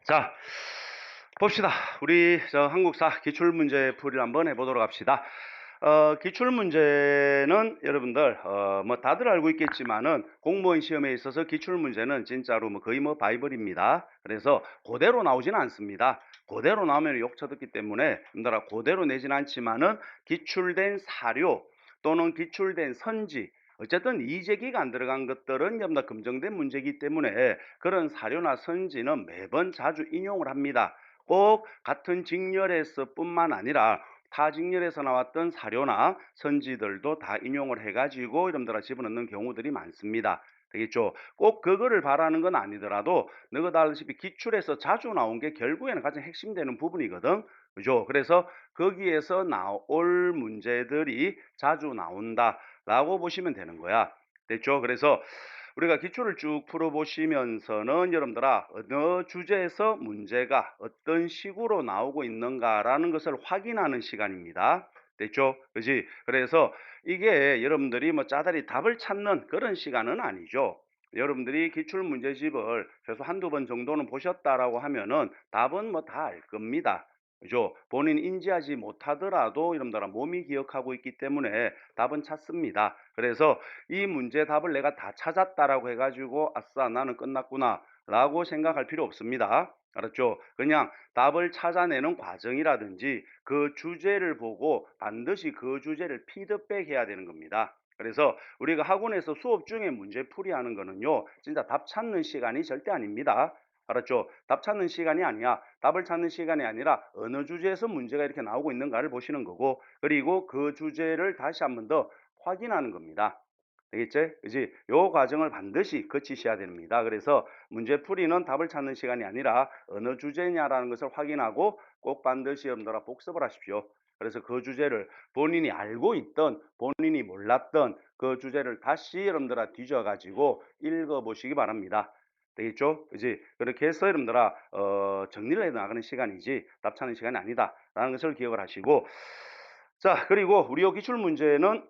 자, 봅시다. 우리 한국사 기출문제 풀이를 한번 해보도록 합시다. 기출문제는 여러분들 뭐 다들 알고 있겠지만은 공무원 시험에 있어서 기출문제는 진짜로 뭐 거의 뭐 바이블입니다. 그래서 그대로 나오지는 않습니다. 그대로 나오면 욕 쳐듣기 때문에 여러분들아 그대로 내지는 않지만은 기출된 사료 또는 기출된 선지, 어쨌든 이재기가 안 들어간 것들은 전부 다 검증된 문제이기 때문에 그런 사료나 선지는 매번 자주 인용을 합니다. 꼭 같은 직렬에서 뿐만 아니라 타 직렬에서 나왔던 사료나 선지들도 다 인용을 해가지고 여러분들아 집어넣는 경우들이 많습니다. 되겠죠? 꼭 그거를 바라는 건 아니더라도 너희들 알다시피 기출에서 자주 나온 게 결국에는 가장 핵심되는 부분이거든. 그죠? 그래서 거기에서 나올 문제들이 자주 나온다라고 보시면 되는 거야. 됐죠? 그래서 우리가 기출을 쭉 풀어보시면서는 여러분들아 어느 주제에서 문제가 어떤 식으로 나오고 있는가라는 것을 확인하는 시간입니다. 됐죠? 그지? 그래서 이게 여러분들이 뭐 짜다리 답을 찾는 그런 시간은 아니죠. 여러분들이 기출 문제집을 최소 한두 번 정도는 보셨다라고 하면은 답은 뭐 다 알 겁니다. 그죠? 본인 인지하지 못하더라도 여러분들아 몸이 기억하고 있기 때문에 답은 찾습니다. 그래서 이 문제 답을 내가 다 찾았다라고 해가지고 아싸 나는 끝났구나 라고 생각할 필요 없습니다. 알았죠? 그냥 답을 찾아내는 과정이라든지 그 주제를 보고 반드시 그 주제를 피드백해야 되는 겁니다. 그래서 우리가 학원에서 수업 중에 문제 풀이하는 거는요, 진짜 답 찾는 시간이 절대 아닙니다. 알았죠? 답 찾는 시간이 아니야. 답을 찾는 시간이 아니라 어느 주제에서 문제가 이렇게 나오고 있는가를 보시는 거고, 그리고 그 주제를 다시 한번 더 확인하는 겁니다. 되겠지? 그지? 요 과정을 반드시 거치셔야 됩니다. 그래서 문제풀이는 답을 찾는 시간이 아니라 어느 주제냐라는 것을 확인하고 꼭 반드시 여러분들아 복습을 하십시오. 그래서 그 주제를 본인이 알고 있던 본인이 몰랐던 그 주제를 다시 여러분들아 뒤져가지고 읽어보시기 바랍니다. 되겠죠? 그지? 그렇게 해서 여러분들아 정리를 해 나가는 시간이지 답 찾는 시간이 아니다라는 것을 기억을 하시고, 자, 그리고 우리 요 기출 문제는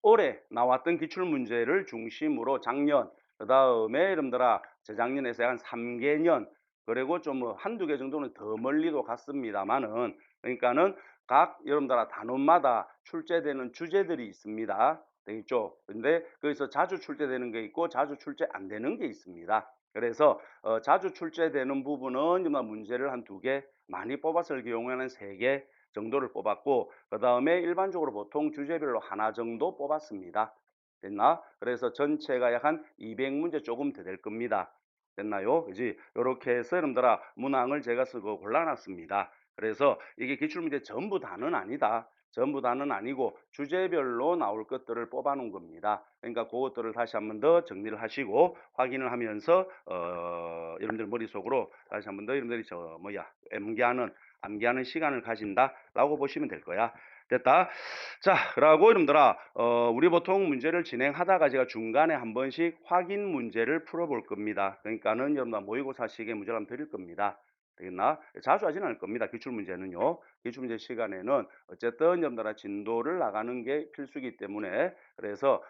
올해 나왔던 기출문제를 중심으로 작년, 그 다음에 여러분들아 재작년에서 한 3개년, 그리고 좀 뭐 한두 개 정도는 더 멀리도 갔습니다만은, 그러니까는 각 여러분들아 단원마다 출제되는 주제들이 있습니다. 되겠죠? 근데 거기서 자주 출제되는 게 있고 자주 출제 안 되는 게 있습니다. 그래서 자주 출제되는 부분은 문제를 한 두 개, 많이 뽑았을 경우에는 세 개 정도를 뽑았고, 그 다음에 일반적으로 보통 주제별로 하나 정도 뽑았습니다. 됐나? 그래서 전체가 약 한 200문제 조금 더 될 겁니다. 됐나요? 그지? 요렇게 해서 여러분들아 문항을 제가 쓰고 골라놨습니다. 그래서 이게 기출문제 전부 다는 아니다. 전부 다는 아니고 주제별로 나올 것들을 뽑아 놓은 겁니다. 그러니까 그것들을 다시 한번 더 정리를 하시고 확인을 하면서 여러분들 머릿속으로 다시 한번 더 여러분들이 암기하는 시간을 가진다라고 보시면 될 거야. 됐다. 자, 그러고 여러분들아, 우리 보통 문제를 진행하다가 제가 중간에 한 번씩 확인 문제를 풀어볼 겁니다. 그러니까는 여러분들 모의고사 시기에 문제를 한번 드릴 겁니다. 되겠나? 자주 하지는 않을 겁니다. 기출문제는요. 기출문제 시간에는 어쨌든 여러분들아 진도를 나가는 게 필수이기 때문에, 그래서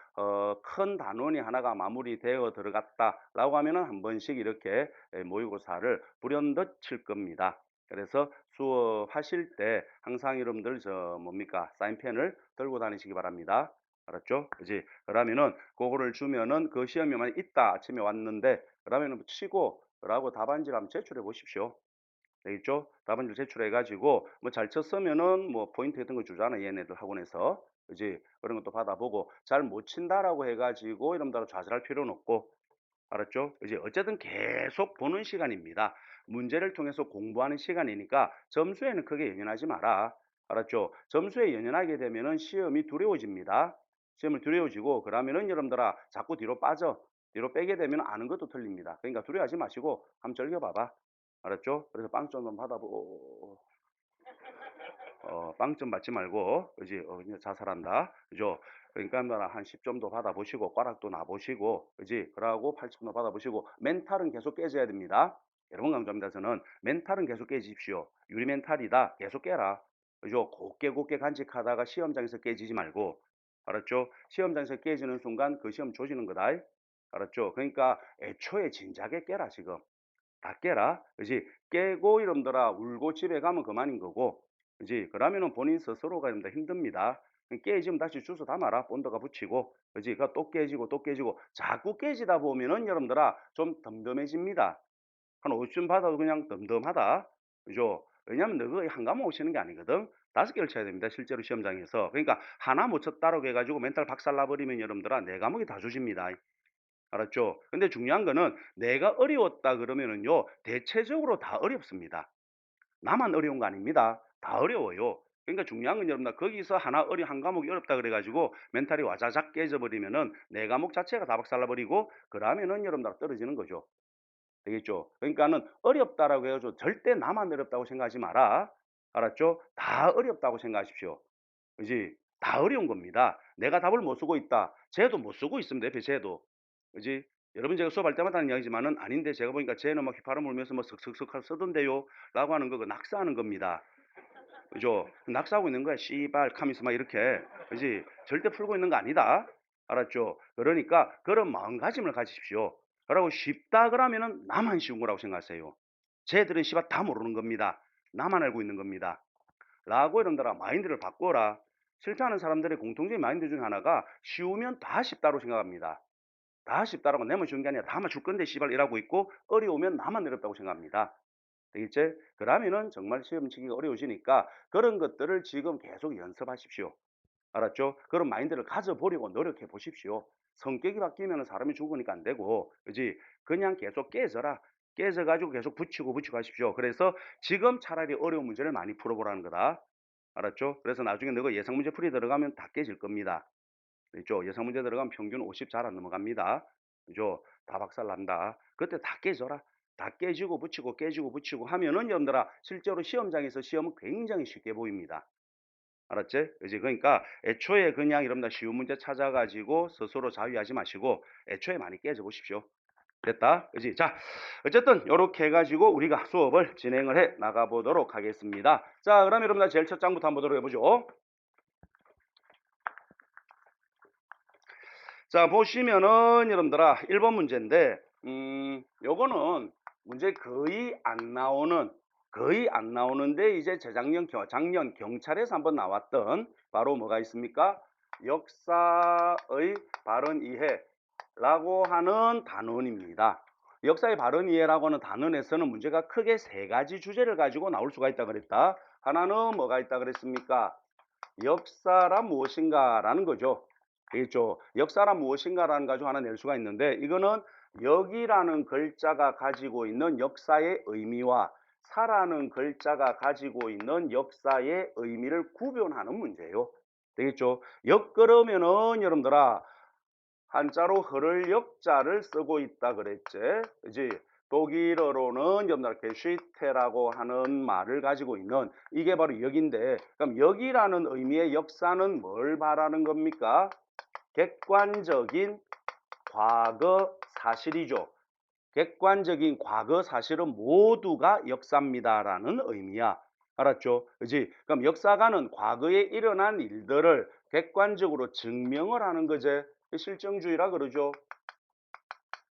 큰 단원이 하나가 마무리되어 들어갔다라고 하면은 한 번씩 이렇게 모의고사를 불현듯 칠 겁니다. 그래서 수업하실 때 항상 여러분들 뭡니까? 사인펜을 들고 다니시기 바랍니다. 알았죠? 그지? 그러면은 그거를 주면은 그 시험이 만약 있다 아침에 왔는데 그러면은 치고 그러고 답안지를 한번 제출해 보십시오. 되겠죠? 답안지를 제출해 가지고 뭐 잘 쳤으면은 뭐 포인트 같은 거 주잖아 얘네들 학원에서. 그지? 그런 것도 받아보고 잘 못 친다라고 해 가지고 여러분들 좌절할 필요는 없고, 알았죠? 이제 어쨌든 계속 보는 시간입니다. 문제를 통해서 공부하는 시간이니까 점수에는 크게 연연하지 마라. 알았죠? 점수에 연연하게 되면은 시험이 두려워집니다. 시험을 두려워지고 그러면은 여러분들아 자꾸 뒤로 빠져. 뒤로 빼게 되면 아는 것도 틀립니다. 그러니까 두려워하지 마시고 한번 즐겨봐봐. 알았죠? 그래서 빵점 좀 받아보고 빵점 받지 말고, 그지? 이제 자살한다. 그죠? 그러니까 한 10점도 받아보시고, 꽈락도 놔보시고, 그지? 그러고 8점도 받아보시고, 멘탈은 계속 깨져야 됩니다. 여러 번 강조합니다. 저는 멘탈은 계속 깨지십시오. 유리 멘탈이다. 계속 깨라. 그죠? 곱게 곱게 간직하다가 시험장에서 깨지지 말고, 알았죠? 시험장에서 깨지는 순간 그 시험 조지는 거다. 알았죠? 그러니까 애초에 진작에 깨라, 지금. 다 깨라. 그지? 깨고 이름들아 울고 집에 가면 그만인 거고. 그지? 그러면은 본인 스스로가 이런다 힘듭니다. 깨지면 다시 주워 담아라. 본드가 붙이고. 그지? 또 깨지고 또 깨지고. 자꾸 깨지다 보면은 여러분들아 좀 덤덤해집니다. 한 50점 받아도 그냥 덤덤하다. 그죠? 왜냐면 너가 한 과목 치는 게 아니거든. 5개를 쳐야 됩니다. 실제로 시험장에서. 그러니까 하나 못 쳤다고 해가지고 멘탈 박살 나버리면 여러분들아 네 과목이 다 조집니다. 알았죠? 근데 중요한 거는 내가 어려웠다 그러면은요, 대체적으로 다 어렵습니다. 나만 어려운 거 아닙니다. 다 어려워요. 그러니까 중요한 건 여러분들 거기서 한 과목이 어렵다 그래가지고 멘탈이 와자작 깨져버리면은 네 과목 자체가 다 박살나버리고 그러면은 여러분들 떨어지는 거죠. 되겠죠? 그러니까는 어렵다라고 해가지고 절대 나만 어렵다고 생각하지 마라. 알았죠? 다 어렵다고 생각하십시오. 그지? 다 어려운 겁니다. 내가 답을 못 쓰고 있다. 쟤도 못 쓰고 있습니다. 옆에 쟤도. 그지? 여러분 제가 수업할 때마다 하는 이야기지만은 아닌데 제가 보니까 쟤는 막 휘파람 불면서 뭐 슥슥슥 쓰던데요. 라고 하는 거 그 낙사하는 겁니다. 그죠? 낙서하고 있는 거야. 씨발 카미스 막 이렇게. 그지? 절대 풀고 있는 거 아니다. 알았죠? 그러니까 그런 마음가짐을 가지십시오. 그러고 쉽다 그러면은 나만 쉬운 거라고 생각하세요. 쟤들은 씨발 다 모르는 겁니다. 나만 알고 있는 겁니다. 라고 이런다라 마인드를 바꿔라. 실패하는 사람들의 공통적인 마인드 중에 하나가 쉬우면 다 쉽다고 생각합니다. 다 쉽다라고 내면 쉬운 게 아니라 다 맞출 건데 씨발 이라고 있고 어려우면 나만 어렵다고 생각합니다. 되겠지? 그러면은 정말 시험 치기가 어려우시니까 그런 것들을 지금 계속 연습하십시오. 알았죠? 그런 마인드를 가져보려고 노력해 보십시오. 성격이 바뀌면 사람이 죽으니까 안 되고, 그지? 그냥 계속 깨져라. 깨져가지고 계속 붙이고 하십시오. 그래서 지금 차라리 어려운 문제를 많이 풀어보라는 거다. 알았죠? 그래서 나중에 너가 예상 문제 풀이 들어가면 다 깨질 겁니다. 그죠? 예상 문제 들어가면 평균 50 잘 안 넘어갑니다. 그죠? 다 박살 난다. 그때 다 깨져라. 다 깨지고 붙이고 깨지고 붙이고 하면은 여러분들아 실제로 시험장에서 시험은 굉장히 쉽게 보입니다. 알았지? 그지? 그러니까 애초에 그냥 여러분들 쉬운 문제 찾아가지고 스스로 자위하지 마시고 애초에 많이 깨져 보십시오. 됐다? 그지? 자, 어쨌든 이렇게 해가지고 우리가 수업을 진행을 해 나가보도록 하겠습니다. 자, 그럼 여러분들 제일 첫 장부터 한번 보도록 해보죠. 자, 보시면은 여러분들아 1번 문제인데 요거는 문제 거의 안 나오는데 이제 작년 경찰에서 한번 나왔던 바로 뭐가 있습니까? 역사의 바른 이해라고 하는 단원입니다. 역사의 바른 이해라고 하는 단원에서는 문제가 크게 세 가지 주제를 가지고 나올 수가 있다 그랬다. 하나는 뭐가 있다 그랬습니까? 역사란 무엇인가라는 거죠. 되겠죠. 역사란 무엇인가라는 가지고 하나 낼 수가 있는데 이거는 역이라는 글자가 가지고 있는 역사의 의미와 사라는 글자가 가지고 있는 역사의 의미를 구별하는 문제예요. 되겠죠. 역 그러면은 여러분들아 한자로 흐를 역자를 쓰고 있다 그랬지. 그지? 독일어로는 여러분들 게슈테라고 하는 말을 가지고 있는 이게 바로 역인데 그럼 역이라는 의미의 역사는 뭘 말하는 겁니까? 객관적인 과거 사실이죠. 객관적인 과거 사실은 모두가 역사입니다라는 의미야. 알았죠? 그지? 그럼 역사가는 과거에 일어난 일들을 객관적으로 증명을 하는 거지. 실정주의라 그러죠.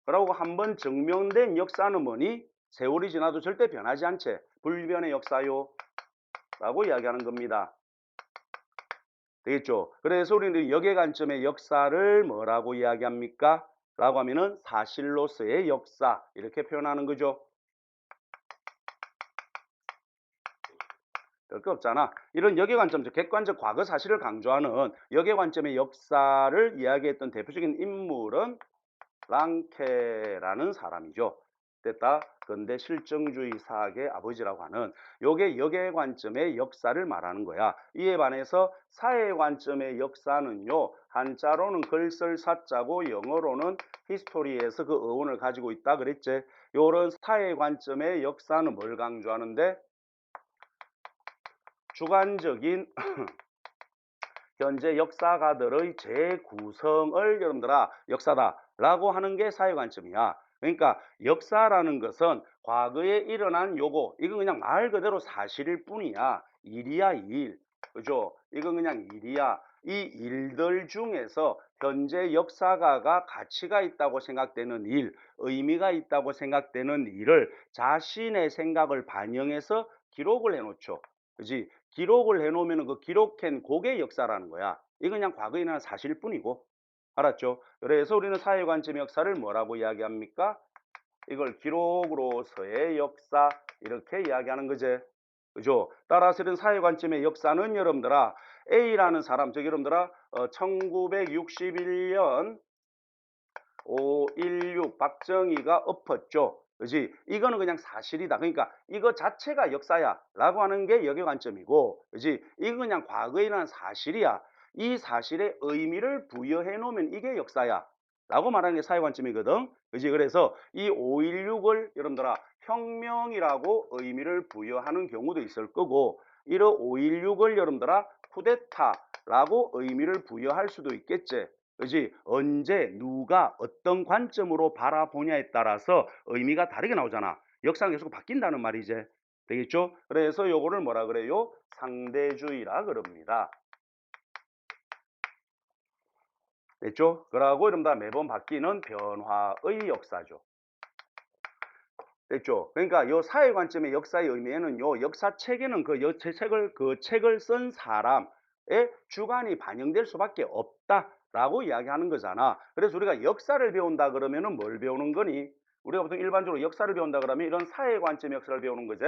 그러고 한번 증명된 역사는 뭐니? 세월이 지나도 절대 변하지 않지. 불변의 역사요. 라고 이야기하는 겁니다. 되겠죠? 그래서 우리는 역의 관점의 역사를 뭐라고 이야기합니까? 라고 하면은 사실로서의 역사 이렇게 표현하는 거죠. 별 거 없잖아. 이런 역의 관점, 객관적 과거 사실을 강조하는 역의 관점의 역사를 이야기했던 대표적인 인물은 랑케라는 사람이죠. 됐다. 근데 실정주의 사학의 아버지라고 하는 요게 역의 관점의 역사를 말하는 거야. 이에 반해서 사회 관점의 역사는요. 한자로는 글쓸 사자고 영어로는 히스토리에서 그 어원을 가지고 있다 그랬지. 요런 사회 관점의 역사는 뭘 강조하는데 주관적인 현재 역사가들의 재구성을 여러분들아 역사다라고 하는 게 사회관점이야. 그러니까 역사라는 것은 과거에 일어난 요거 이건 그냥 말 그대로 사실일 뿐이야. 일이야 일. 그죠? 이건 그냥 일이야. 이 일들 중에서 현재 역사가가 가치가 있다고 생각되는 일, 의미가 있다고 생각되는 일을 자신의 생각을 반영해서 기록을 해놓죠. 그지? 기록을 해놓으면 그 기록한 그게 역사라는 거야. 이건 그냥 과거에 일어난 사실일 뿐이고. 알았죠? 그래서 우리는 사회관점 역사를 뭐라고 이야기합니까? 이걸 기록으로서의 역사 이렇게 이야기하는 거지. 그죠? 따라서 이런 사회관점의 역사는 여러분들아 A라는 사람, 즉 여러분들아 1961년 5.16 박정희가 엎었죠. 그지? 이거는 그냥 사실이다. 그러니까 이거 자체가 역사야 라고 하는 게 역의 관점이고, 그지? 이건 그냥 과거에 일어난 사실이야. 이 사실에 의미를 부여해 놓으면 이게 역사야 라고 말하는 게 사회관점이거든. 그지? 그래서 이 5.16을 여러분들아 혁명이라고 의미를 부여하는 경우도 있을 거고, 이런 5.16을 여러분들아 쿠데타라고 의미를 부여할 수도 있겠지. 그지? 언제 누가 어떤 관점으로 바라보냐에 따라서 의미가 다르게 나오잖아. 역사는 계속 바뀐다는 말이지. 되겠죠? 그래서 요거를 뭐라 그래요? 상대주의라 그럽니다. 됐죠? 그러고 이러면 매번 바뀌는 변화의 역사죠. 됐죠? 그러니까 요 사회 관점의 역사의 의미에는 요 역사책에는 그 책을 쓴 사람의 주관이 반영될 수밖에 없다라고 이야기하는 거잖아. 그래서 우리가 역사를 배운다 그러면은 뭘 배우는 거니? 우리가 보통 일반적으로 역사를 배운다 그러면 이런 사회 관점 역사를 배우는 거지.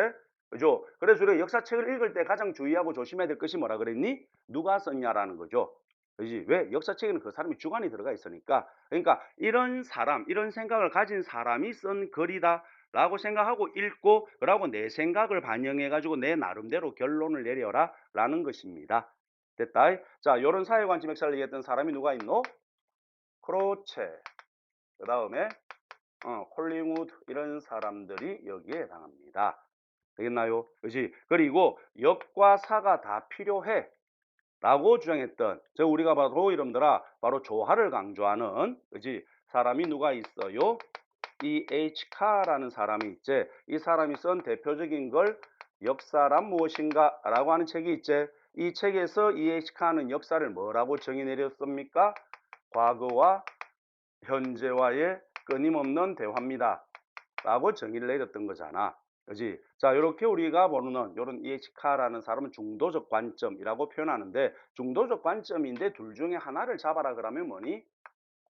그죠? 그래서 우리가 역사책을 읽을 때 가장 주의하고 조심해야 될 것이 뭐라 그랬니? 누가 썼냐라는 거죠. 그지? 왜? 역사책에는 그 사람이 주관이 들어가 있으니까. 그러니까 이런 사람, 이런 생각을 가진 사람이 쓴 글이다 라고 생각하고 읽고 그러고 내 생각을 반영해 가지고 내 나름대로 결론을 내려라 라는 것입니다. 됐다. 자, 요런 사회관점 역사를 얘기했던 사람이 누가 있노? 크로체, 그 다음에 콜링우드 이런 사람들이 여기에 해당합니다. 되겠나요? 그렇지? 그리고 역과 사가 다 필요해 라고 주장했던, 저 우리가 바로 이름들아 바로 조화를 강조하는, 그지? 사람이 누가 있어요? E.H. 카라는 사람이 있지. 이 사람이 쓴 대표적인 걸 역사란 무엇인가 라고 하는 책이 있지. 이 책에서 E.H. 카는 역사를 뭐라고 정의 내렸습니까? 과거와 현재와의 끊임없는 대화입니다 라고 정의를 내렸던 거잖아. 그지? 자, 이렇게 우리가 모르는 요런 E.H. 카라는 사람은 중도적 관점이라고 표현하는데, 중도적 관점인데 둘 중에 하나를 잡아라 그러면 뭐니?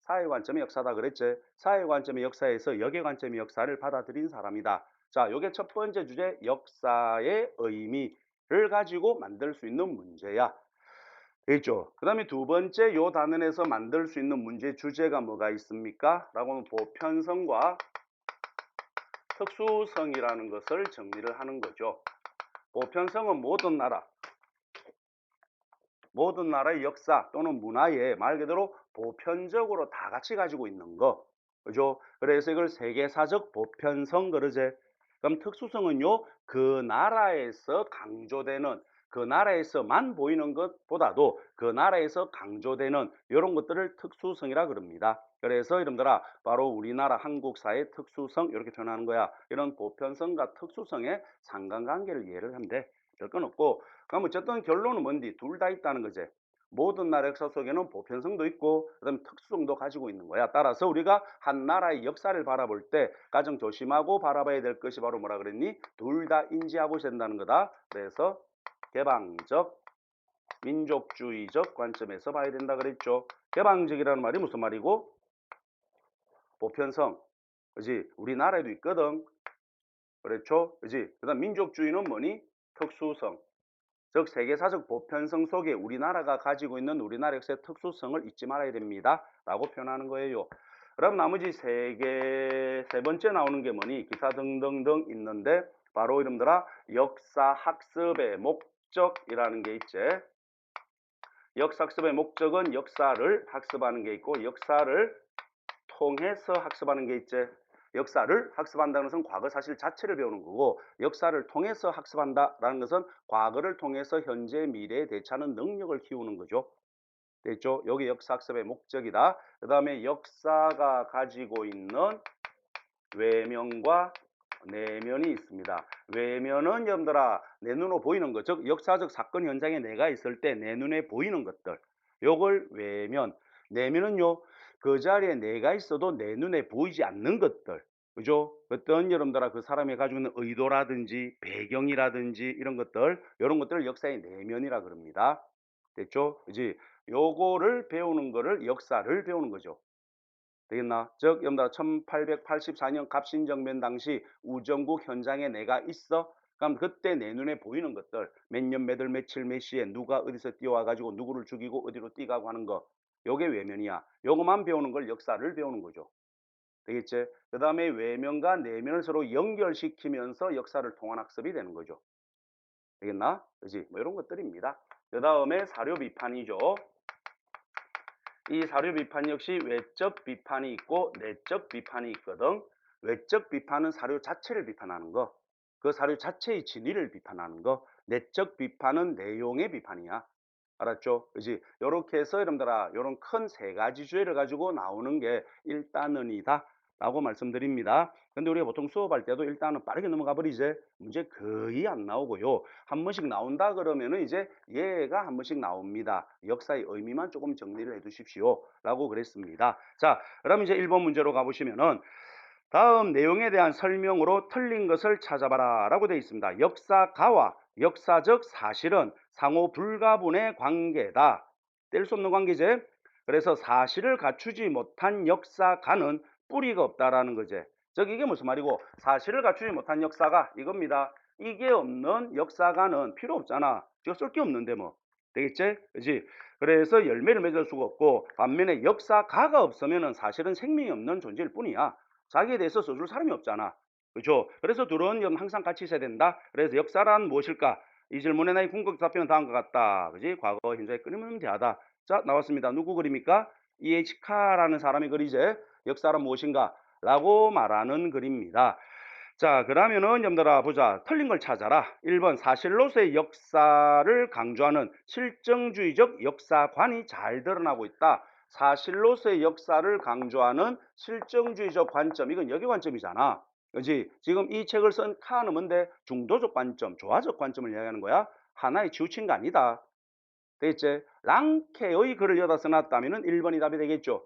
사회관점의 역사다 그랬지. 사회관점의 역사에서 역의 관점의 역사를 받아들인 사람이다. 자, 요게 첫 번째 주제, 역사의 의미를 가지고 만들 수 있는 문제야. 되겠죠? 그 다음에 두 번째 요 단원에서 만들 수 있는 문제 주제가 뭐가 있습니까? 라고 하면 보편성과 특수성이라는 것을 정리를 하는 거죠. 보편성은 모든 나라의 역사 또는 문화에 말 그대로 보편적으로 다 같이 가지고 있는 거. 그죠? 그래서 이걸 세계사적 보편성 그러지. 그럼 특수성은요, 그 나라에서 강조되는, 그 나라에서만 보이는 것보다도 그 나라에서 강조되는 이런 것들을 특수성이라 그럽니다. 그래서 여러분들아 바로 우리나라 한국사의 특수성 이렇게 표현하는 거야. 이런 보편성과 특수성의 상관관계를 이해를 하면 돼. 별건 없고. 그럼 어쨌든 결론은 뭔디? 둘 다 있다는 거지. 모든 나라 역사 속에는 보편성도 있고 그다음에 특수성도 가지고 있는 거야. 따라서 우리가 한 나라의 역사를 바라볼 때 가장 조심하고 바라봐야 될 것이 바로 뭐라 그랬니? 둘 다 인지하고 된다는 거다. 그래서 개방적, 민족주의적 관점에서 봐야 된다 그랬죠. 개방적이라는 말이 무슨 말이고? 보편성. 그지? 우리나라에도 있거든. 그렇죠? 그지? 그다음 민족주의는 뭐니? 특수성. 즉 세계사적 보편성 속에 우리나라가 가지고 있는 우리나라 역사의 특수성을 잊지 말아야 됩니다 라고 표현하는 거예요. 그럼 나머지 세 번째 나오는 게 뭐니? 기사 등등등 있는데 바로 이름들아 역사 학습의 목적이라는 게 있지. 역사 학습의 목적은 역사를 학습하는 게 있고 역사를 통해서 학습하는 게 있지. 역사를 학습한다는 것은 과거 사실 자체를 배우는 거고, 역사를 통해서 학습한다라는 것은 과거를 통해서 현재 미래에 대처하는 능력을 키우는 거죠. 됐죠? 여기 역사 학습의 목적이다. 그 다음에 역사가 가지고 있는 외면과 내면이 있습니다. 외면은 여러분들아 내 눈으로 보이는 것, 즉 역사적 사건 현장에 내가 있을 때 내 눈에 보이는 것들. 요걸 외면. 내면은요, 그 자리에 내가 있어도 내 눈에 보이지 않는 것들. 그죠? 어떤 여러분들아 그 사람이 가지고 있는 의도라든지 배경이라든지 이런 것들, 이런 것들을 역사의 내면이라 그럽니다. 됐죠? 그지? 요거를 배우는 거를 역사를 배우는 거죠. 되겠나? 즉, 여러분들 1884년 갑신정변 당시 우정국 현장에 내가 있어. 그럼 그때 내 눈에 보이는 것들, 몇 년, 몇 월, 며칠, 몇 시에 누가 어디서 뛰어와가지고 누구를 죽이고 어디로 뛰가고 하는 거. 요게 외면이야. 요거만 배우는 걸 역사를 배우는 거죠. 되겠지? 그 다음에 외면과 내면을 서로 연결시키면서 역사를 통한 학습이 되는 거죠. 되겠나? 그지? 뭐 이런 것들입니다. 그 다음에 사료 비판이죠. 이 사료 비판 역시 외적 비판이 있고 내적 비판이 있거든. 외적 비판은 사료 자체를 비판하는 거. 그 사료 자체의 진위를 비판하는 거. 내적 비판은 내용의 비판이야. 알았죠? 그지? 요렇게 해서 여러분들아, 요런 큰 세 가지 주제를 가지고 나오는 게 일단은이다. 라고 말씀드립니다. 근데 우리가 보통 수업할 때도 일단은 빠르게 넘어가 버리지. 문제 거의 안 나오고요. 한 번씩 나온다 그러면은 이제 얘가 한 번씩 나옵니다. 역사의 의미만 조금 정리를 해 두십시오. 라고 그랬습니다. 자, 그럼 이제 1번 문제로 가보시면은 다음 내용에 대한 설명으로 틀린 것을 찾아봐라 라고 되어 있습니다. 역사가와 역사적 사실은 상호 불가분의 관계다. 뗄 수 없는 관계제. 그래서 사실을 갖추지 못한 역사가는 뿌리가 없다라는 거제. 즉 이게 무슨 말이고, 사실을 갖추지 못한 역사가 이겁니다. 이게 없는 역사가는 필요 없잖아. 이거 쓸 게 없는데 뭐. 되겠지? 그지? 그래서 열매를 맺을 수가 없고, 반면에 역사가가 없으면 사실은 생명이 없는 존재일 뿐이야. 자기에 대해서 써줄 사람이 없잖아. 그렇죠? 그래서 둘은 항상 같이 있어야 된다. 그래서 역사란 무엇일까? 이 질문에 나의 궁극 답변은 다음과 같다. 그지? 과거, 현재 끊임없는 대하다. 자, 나왔습니다. 누구 그립니까? E.H. 카라는 사람이 그리제. 역사란 무엇인가? 라고 말하는 글입니다. 자, 그러면은 여러분들아 보자. 틀린 걸 찾아라. 1번 사실로서의 역사를 강조하는 실정주의적 역사관이 잘 드러나고 있다. 사실로서의 역사를 강조하는 실정주의적 관점. 이건 여기 관점이잖아. 그지? 지금 이 책을 쓴 카는 뭔데? 중도적 관점, 조화적 관점을 이야기하는 거야. 하나에 치우친 거 아니다. 되겠지? 랑케의 글을 여다 써놨다면 1번이 답이 되겠죠.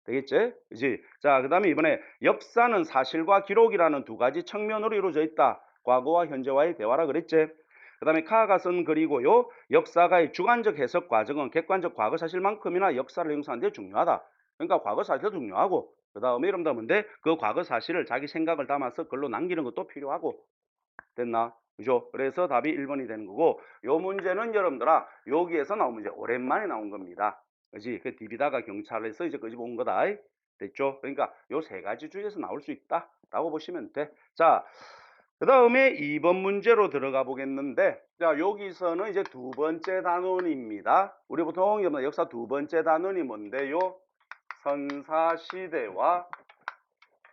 되겠지? 그지? 자, 그 다음에 이번에 역사는 사실과 기록이라는 두 가지 측면으로 이루어져 있다. 과거와 현재와의 대화라 그랬지? 그 다음에 카가 쓴 글이고요. 역사가의 주관적 해석 과정은 객관적 과거 사실만큼이나 역사를 형성하는 데 중요하다. 그러니까 과거 사실도 중요하고, 그 다음에 이런다 뭔데? 그 과거 사실을 자기 생각을 담아서 글로 남기는 것도 필요하고. 됐나? 그죠? 그래서 답이 1번이 되는 거고, 요 문제는 여러분들아, 여기에서 나온 문제, 오랜만에 나온 겁니다. 그지? 그 디비다가 경찰에서 이제 끄집어 온 거다. 됐죠? 그러니까 요 세 가지 중에서 나올 수 있다. 라고 보시면 돼. 자, 그 다음에 2번 문제로 들어가 보겠는데, 자, 여기서는 이제 두 번째 단원입니다. 우리 보통 역사 두 번째 단원이 뭔데요? 선사시대와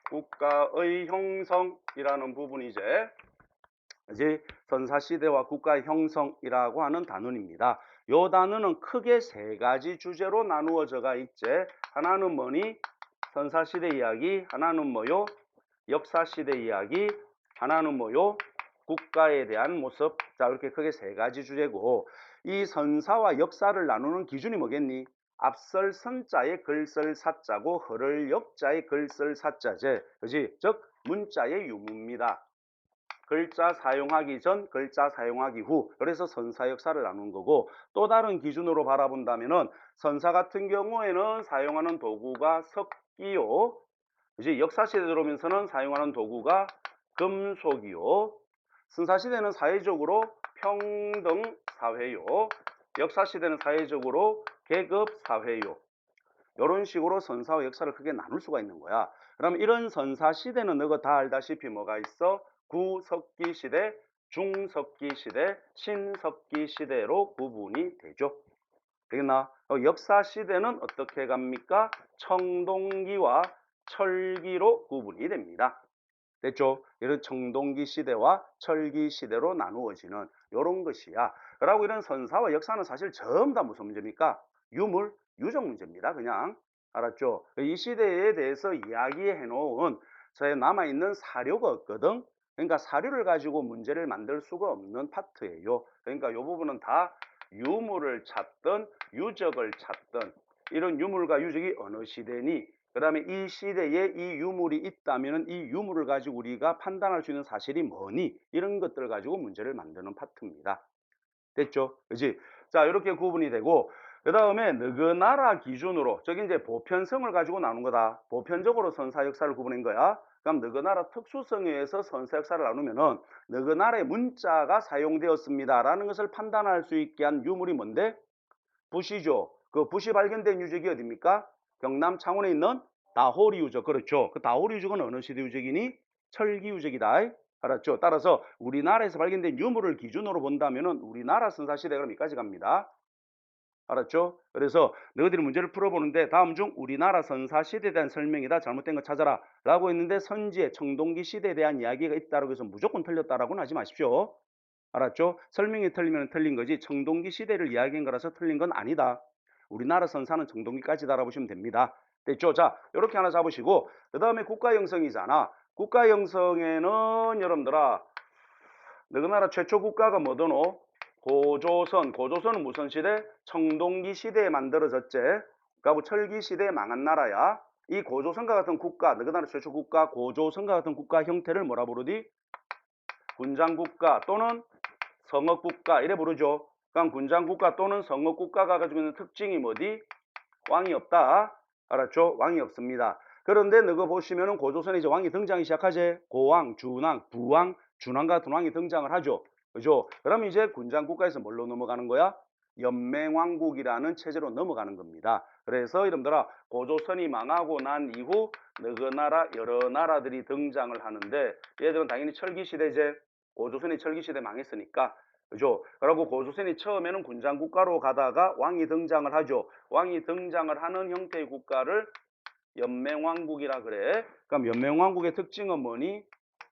국가의 형성이라는 부분이 이제 선사시대와 국가 형성이라고 하는 단원입니다. 이 단원은 크게 세 가지 주제로 나누어져가 있지. 하나는 뭐니? 선사시대 이야기. 하나는 뭐요? 역사시대 이야기. 하나는 뭐요? 국가에 대한 모습. 자, 이렇게 크게 세 가지 주제고, 이 선사와 역사를 나누는 기준이 뭐겠니? 앞설 선자의 글쓸 사자고 흐를 역자의 글쓸 사자제. 그지? 즉 문자의 유무입니다. 글자 사용하기 전, 글자 사용하기 후. 그래서 선사 역사를 나누는 거고, 또 다른 기준으로 바라본다면은 선사 같은 경우에는 사용하는 도구가 석기요. 이제 역사시대 들어오면서는 사용하는 도구가 금속이요. 선사시대는 사회적으로 평등 사회요. 역사시대는 사회적으로 계급 사회요. 이런 식으로 선사와 역사를 크게 나눌 수가 있는 거야. 그럼 이런 선사시대는 너가 다 알다시피 뭐가 있어? 구석기 시대, 중석기 시대, 신석기 시대로 구분이 되죠. 되겠나? 역사 시대는 어떻게 갑니까? 청동기와 철기로 구분이 됩니다. 됐죠? 이런 청동기 시대와 철기 시대로 나누어지는 이런 것이야. 그러고 이런 선사와 역사는 사실 전부 다 무슨 문제입니까? 유물, 유적 문제입니다. 그냥. 알았죠? 이 시대에 대해서 이야기해 놓은 저에 남아있는 사료가 없거든. 그러니까 사료를 가지고 문제를 만들 수가 없는 파트예요. 그러니까 이 부분은 다 유물을 찾든 유적을 찾든 이런 유물과 유적이 어느 시대니 그 다음에 이 시대에 이 유물이 있다면 이 유물을 가지고 우리가 판단할 수 있는 사실이 뭐니 이런 것들을 가지고 문제를 만드는 파트입니다. 됐죠? 그지? 자, 이렇게 구분이 되고, 그 다음에 너그 나라 기준으로, 저기 이제 보편성을 가지고 나눈 거다. 보편적으로 선사 역사를 구분한 거야. 그럼 너그 나라 특수성에 의해서 선사 역사를 나누면은, 너그 나라의 문자가 사용되었습니다라는 것을 판단할 수 있게 한 유물이 뭔데? 붓이죠. 그 붓이 발견된 유적이 어딥니까? 경남 창원에 있는 다호리 유적. 그렇죠. 그 다호리 유적은 어느 시대 유적이니? 철기 유적이다. 알았죠? 따라서 우리나라에서 발견된 유물을 기준으로 본다면은 우리나라 선사 시대가 여기까지 갑니다. 알았죠? 그래서 너희들이 문제를 풀어보는데 다음 중 우리나라 선사 시대에 대한 설명이다. 잘못된 거 찾아라. 라고 했는데 선지의 청동기 시대에 대한 이야기가 있다고 해서 무조건 틀렸다라고는 하지 마십시오. 알았죠? 설명이 틀리면 틀린 거지 청동기 시대를 이야기한 거라서 틀린 건 아니다. 우리나라 선사는 청동기까지다 라고 보시면 됩니다. 됐죠? 자, 이렇게 하나 잡으시고 그 다음에 국가 형성이잖아. 국가 형성에는 여러분들아 너희 나라 최초 국가가 뭐더노? 고조선. 고조선은 무슨 시대? 청동기 시대에 만들어졌지. 그리고 철기 시대에 망한 나라야. 이 고조선과 같은 국가, 너희 나라 최초 국가 고조선과 같은 국가 형태를 뭐라 부르디? 군장국가 또는 성읍국가 이래 부르죠. 그럼 군장국가 또는 성읍국가가 가지고 있는 특징이 뭐디? 왕이 없다. 알았죠? 왕이 없습니다. 그런데 너거 보시면은 고조선에 이제 왕이 등장이 시작하지. 고왕, 준왕, 부왕, 준왕 같은 왕이 등장을 하죠. 그죠? 그럼 이제 군장국가에서 뭘로 넘어가는 거야? 연맹왕국이라는 체제로 넘어가는 겁니다. 그래서 이름들아 고조선이 망하고 난 이후 너그 나라 여러 나라들이 등장을 하는데 얘들은 당연히 철기시대제 고조선이 철기시대 망했으니까 그죠? 그리고 고조선이 처음에는 군장국가로 가다가 왕이 등장을 하죠. 왕이 등장을 하는 형태의 국가를 연맹왕국이라 그래. 그럼 연맹왕국의 특징은 뭐니?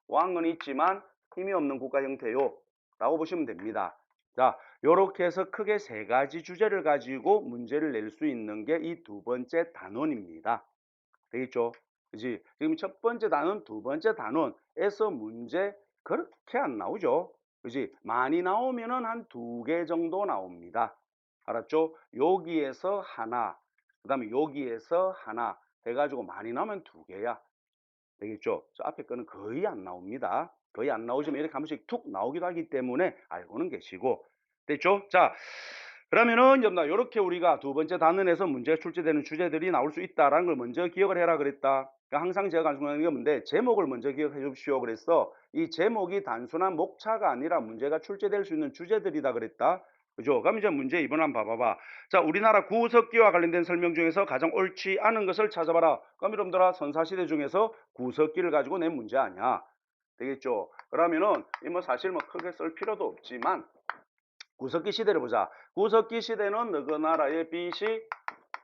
왕은 있지만 힘이 없는 국가 형태요. 라고 보시면 됩니다. 자, 요렇게 해서 크게 세 가지 주제를 가지고 문제를 낼 수 있는 게 이 두 번째 단원입니다. 되겠죠? 그지? 지금 첫 번째 단원, 두 번째 단원에서 문제 그렇게 안 나오죠? 그지? 많이 나오면은 한 두 개 정도 나옵니다. 알았죠? 여기에서 하나, 그 다음에 여기에서 하나 해가지고 많이 나오면 두 개야. 되겠죠? 저 앞에 거는 거의 안 나옵니다. 거의 안 나오지만 이렇게 한 번씩 툭 나오기도 하기 때문에 알고는 계시고. 됐죠? 자, 그러면은 이렇게 우리가 두 번째 단원에서 문제가 출제되는 주제들이 나올 수 있다라는 걸 먼저 기억을 해라 그랬다. 그러니까 항상 제가 강조하는 게 뭔데 제목을 먼저 기억해 주십시오 그랬어. 이 제목이 단순한 목차가 아니라 문제가 출제될 수 있는 주제들이다 그랬다. 그죠? 그럼 이제 문제 이번 한번 봐봐봐. 자, 우리나라 구석기와 관련된 설명 중에서 가장 옳지 않은 것을 찾아봐라. 그럼 여러분들아 선사시대 중에서 구석기를 가지고 낸 문제 아니야. 되겠죠? 그러면은 이 뭐 사실 뭐 크게 쓸 필요도 없지만 구석기 시대를 보자. 구석기 시대는 너그 나라의 BC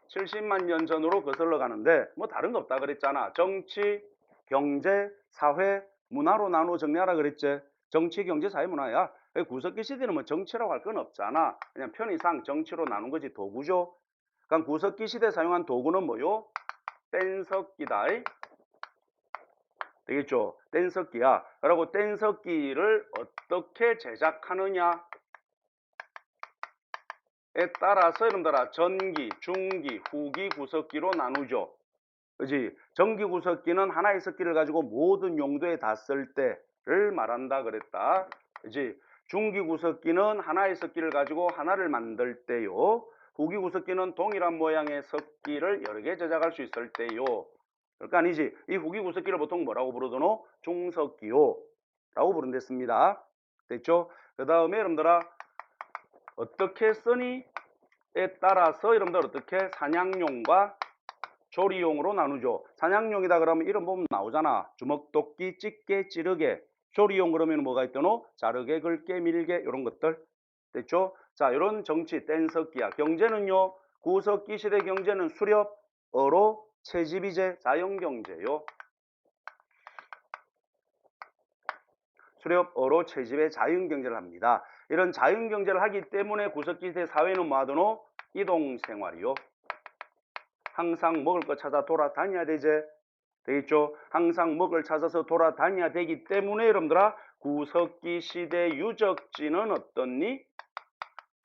70만 년 전으로 거슬러 가는데 뭐 다른 거 없다 그랬잖아. 정치, 경제, 사회, 문화로 나누어 정리하라 그랬지. 정치, 경제, 사회, 문화야. 구석기 시대는 뭐 정치라고 할 건 없잖아. 그냥 편의상 정치로 나눈 거지 도구죠. 그럼 구석기 시대 사용한 도구는 뭐요? 뗀석기다. 되겠죠? 뗀석기야. 그리고 뗀석기를 어떻게 제작하느냐? 에 따라서 여러분들아 전기, 중기, 후기 구석기로 나누죠. 그지? 전기 구석기는 하나의 석기를 가지고 모든 용도에 다 쓸 때를 말한다 그랬다. 그지? 중기 구석기는 하나의 석기를 가지고 하나를 만들 때요. 후기 구석기는 동일한 모양의 석기를 여러 개 제작할 수 있을 때요. 그러니까 아니지. 이 후기 구석기를 보통 뭐라고 부르더노? 중석기요. 라고 부른댔습니다. 됐죠? 그 다음에 여러분들아 어떻게 쓰니? 에 따라서 여러분들 어떻게 사냥용과 조리용으로 나누죠. 사냥용이다 그러면 이름 보면 나오잖아. 주먹도끼, 집게, 찌르게. 조리용 그러면 뭐가 있더노? 자르게, 긁게, 밀게 이런 것들. 됐죠? 자, 이런 정치 뗀석기야. 경제는요. 구석기 시대 경제는 수렵, 어로, 채집이제, 자연경제요. 수렵, 어로, 채집의 자연경제를 합니다. 이런 자연경제를 하기 때문에 구석기 시대 사회는 뭐하더노? 이동생활이요. 항상 먹을 거 찾아 돌아다녀야 되지. 되겠죠? 항상 먹을 찾아서 돌아다녀야 되기 때문에 여러분들아 구석기 시대 유적지는 어떻니?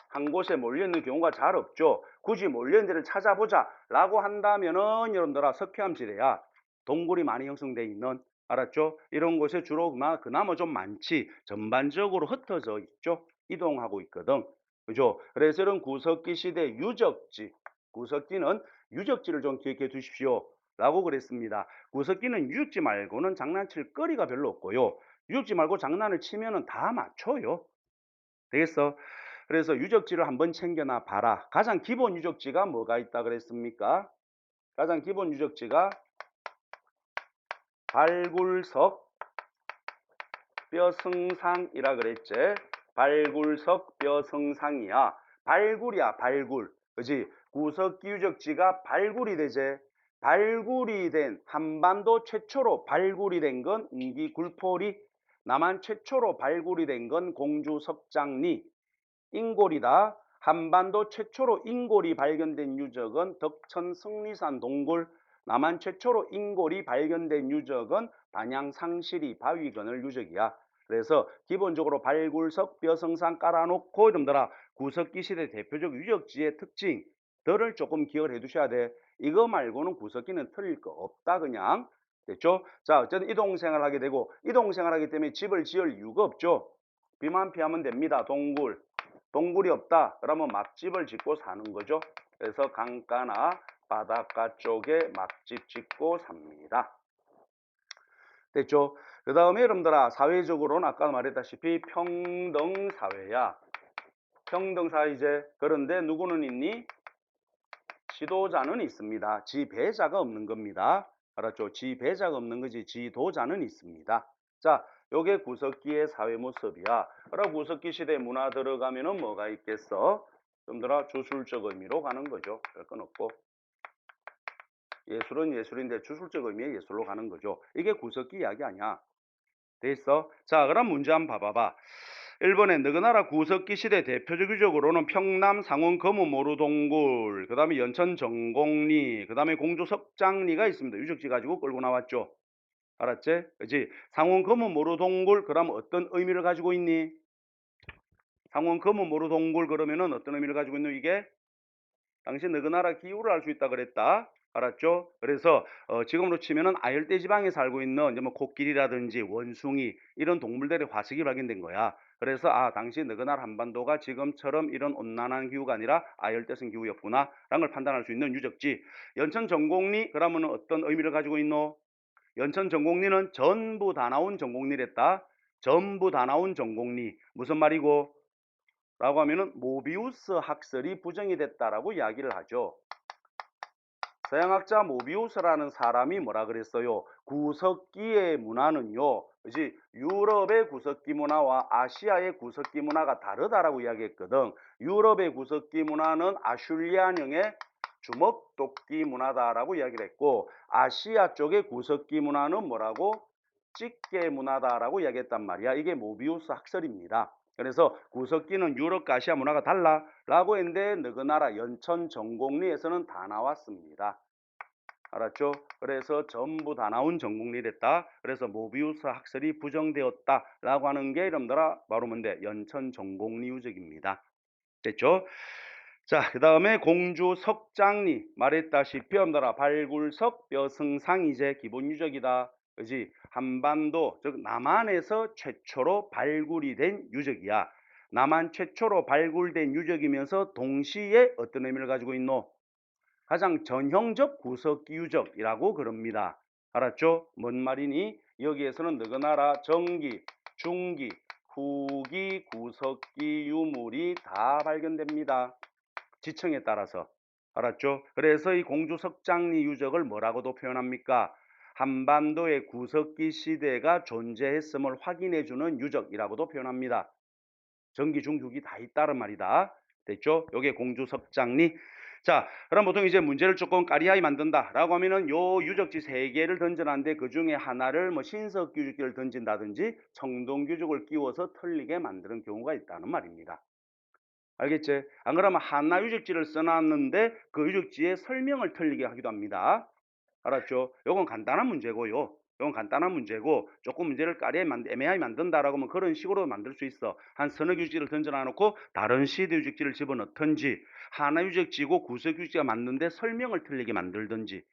한 곳에 몰려있는 경우가 잘 없죠. 굳이 몰려있는 데를 찾아보자 라고 한다면은 여러분들아 석회암지대야 동굴이 많이 형성되어 있는, 알았죠? 이런 곳에 주로 그나마 좀 많지 전반적으로 흩어져 있죠. 이동하고 있거든. 그죠? 그래서 이런 구석기 시대 유적지, 구석기는 유적지를 좀 기억해 두십시오 라고 그랬습니다. 구석기는 유적지 말고는 장난칠 거리가 별로 없고요. 유적지 말고 장난을 치면은 다 맞춰요. 되겠어? 그래서 유적지를 한번 챙겨놔 봐라. 가장 기본 유적지가 뭐가 있다 그랬습니까? 가장 기본 유적지가 발굴석 뼈성상이라 그랬지. 발굴석 뼈성상이야. 발굴이야, 발굴. 그지? 구석기 유적지가 발굴이 되지. 발굴이 된, 한반도 최초로 발굴이 된 건 웅기 굴포리, 남한 최초로 발굴이 된 건 공주 석장리, 인골이다. 한반도 최초로 인골이 발견된 유적은 덕천 승리산 동굴, 남한 최초로 인골이 발견된 유적은 단양 상시리 바위건을 유적이야. 그래서 기본적으로 발굴석 뼈성상 깔아놓고 이름들아 구석기 시대 대표적 유적지의 특징들을 조금 기억을 해 두셔야 돼. 이거 말고는 구석기는 틀릴 거 없다 그냥. 됐죠? 자, 어쨌든 이동생활을 하게 되고 이동생활을 하기 때문에 집을 지을 이유가 없죠. 비만 피하면 됩니다. 동굴. 동굴이 없다 그러면 막집을 짓고 사는 거죠. 그래서 강가나 바닷가 쪽에 막집 짓고 삽니다. 됐죠? 그 다음에 여러분들아 사회적으로는 아까 말했다시피 평등사회야. 평등사회제. 그런데 누구는 있니? 지도자는 있습니다. 지배자가 없는 겁니다. 알았죠? 지배자가 없는 거지 지도자는 있습니다. 자, 요게 구석기의 사회 모습이야. 그럼 구석기 시대 문화 들어가면은 뭐가 있겠어? 여러분들아 주술적 의미로 가는 거죠. 별건 없고. 예술은 예술인데 주술적 의미의 예술로 가는 거죠. 이게 구석기 이야기 아니야. 돼 있어? 자, 그럼 문제 한번 봐봐봐. 1번에 너그나라 구석기 시대 대표적 유적으로는 평남 상원 검은모루 동굴, 그 다음에 연천 정곡리, 그 다음에 공주 석장리가 있습니다. 유적지 가지고 끌고 나왔죠. 알았지? 그치? 상원 검은모루 동굴, 그럼 어떤 의미를 가지고 있니? 상원 검은모루 동굴 그러면은 어떤 의미를 가지고 있노 이게? 당시 너그나라 기후를 알 수 있다 그랬다. 알았죠? 그래서 지금으로 치면은 아열대 지방에 살고 있는 이제 뭐 코끼리라든지 원숭이 이런 동물들의 화석이 발견된 거야. 그래서 아 당시 너그나라 한반도가 지금처럼 이런 온난한 기후가 아니라 아열대성 기후였구나 라는 걸 판단할 수 있는 유적지. 연천 전곡리 그러면 어떤 의미를 가지고 있노? 연천 전곡리는 전부 다 나온 전곡리랬다. 전부 다 나온 전곡리. 무슨 말이고? 라고 하면은 모비우스 학설이 부정이 됐다라고 이야기를 하죠. 서양학자 모비우스라는 사람이 뭐라 그랬어요? 구석기의 문화는요, 그지? 유럽의 구석기 문화와 아시아의 구석기 문화가 다르다라고 이야기했거든. 유럽의 구석기 문화는 아슐리안형의 주먹도끼 문화다라고 이야기를 했고, 아시아 쪽의 구석기 문화는 뭐라고? 집게 문화다라고 이야기했단 말이야. 이게 모비우스 학설입니다. 그래서 구석기는 유럽과 아시아 문화가 달라라고 했는데 너그나라 연천 전곡리에서는 다 나왔습니다. 알았죠? 그래서 전부 다 나온 전곡리랬다. 그래서 모비우스 학설이 부정되었다라고 하는 게 여러분들아 바로 뭔데? 연천 전곡리 유적입니다. 됐죠? 자, 그 다음에 공주 석장리 말했다시피 여러분들아 발굴석 뼈승상 이제 기본 유적이다. 그지? 한반도 즉 남한에서 최초로 발굴이 된 유적이야. 남한 최초로 발굴된 유적이면서 동시에 어떤 의미를 가지고 있노? 가장 전형적 구석기 유적이라고 그럽니다. 알았죠? 뭔 말이니? 여기에서는 너그나라 전기, 중기, 후기, 구석기 유물이 다 발견됩니다. 지층에 따라서. 알았죠? 그래서 이 공주 석장리 유적을 뭐라고도 표현합니까? 한반도의 구석기 시대가 존재했음을 확인해주는 유적이라고도 표현합니다. 전기, 중국이 다 있다는 말이다. 됐죠? 요게 공주 석장리. 자, 그럼 보통 이제 문제를 조금 까리하게 만든다라고 하면은 요 유적지 3개를 던져놨는데 그 중에 하나를 뭐 신석 유적지를 던진다든지 청동 유적을 끼워서 틀리게 만드는 경우가 있다는 말입니다. 알겠지? 안 그러면 하나 유적지를 써놨는데 그 유적지의 설명을 틀리게 하기도 합니다. 알았죠? 요건 간단한 문제고요. 이건 간단한 문제고 조금 문제를 애매하게 만든다라고 하면 그런 식으로 만들 수 있어. 한 서너 유적지를 던져놔 놓고 다른 시대 유적지를 집어넣든지 하나 유적지고 구석 유적지가 맞는데 설명을 틀리게 만들든지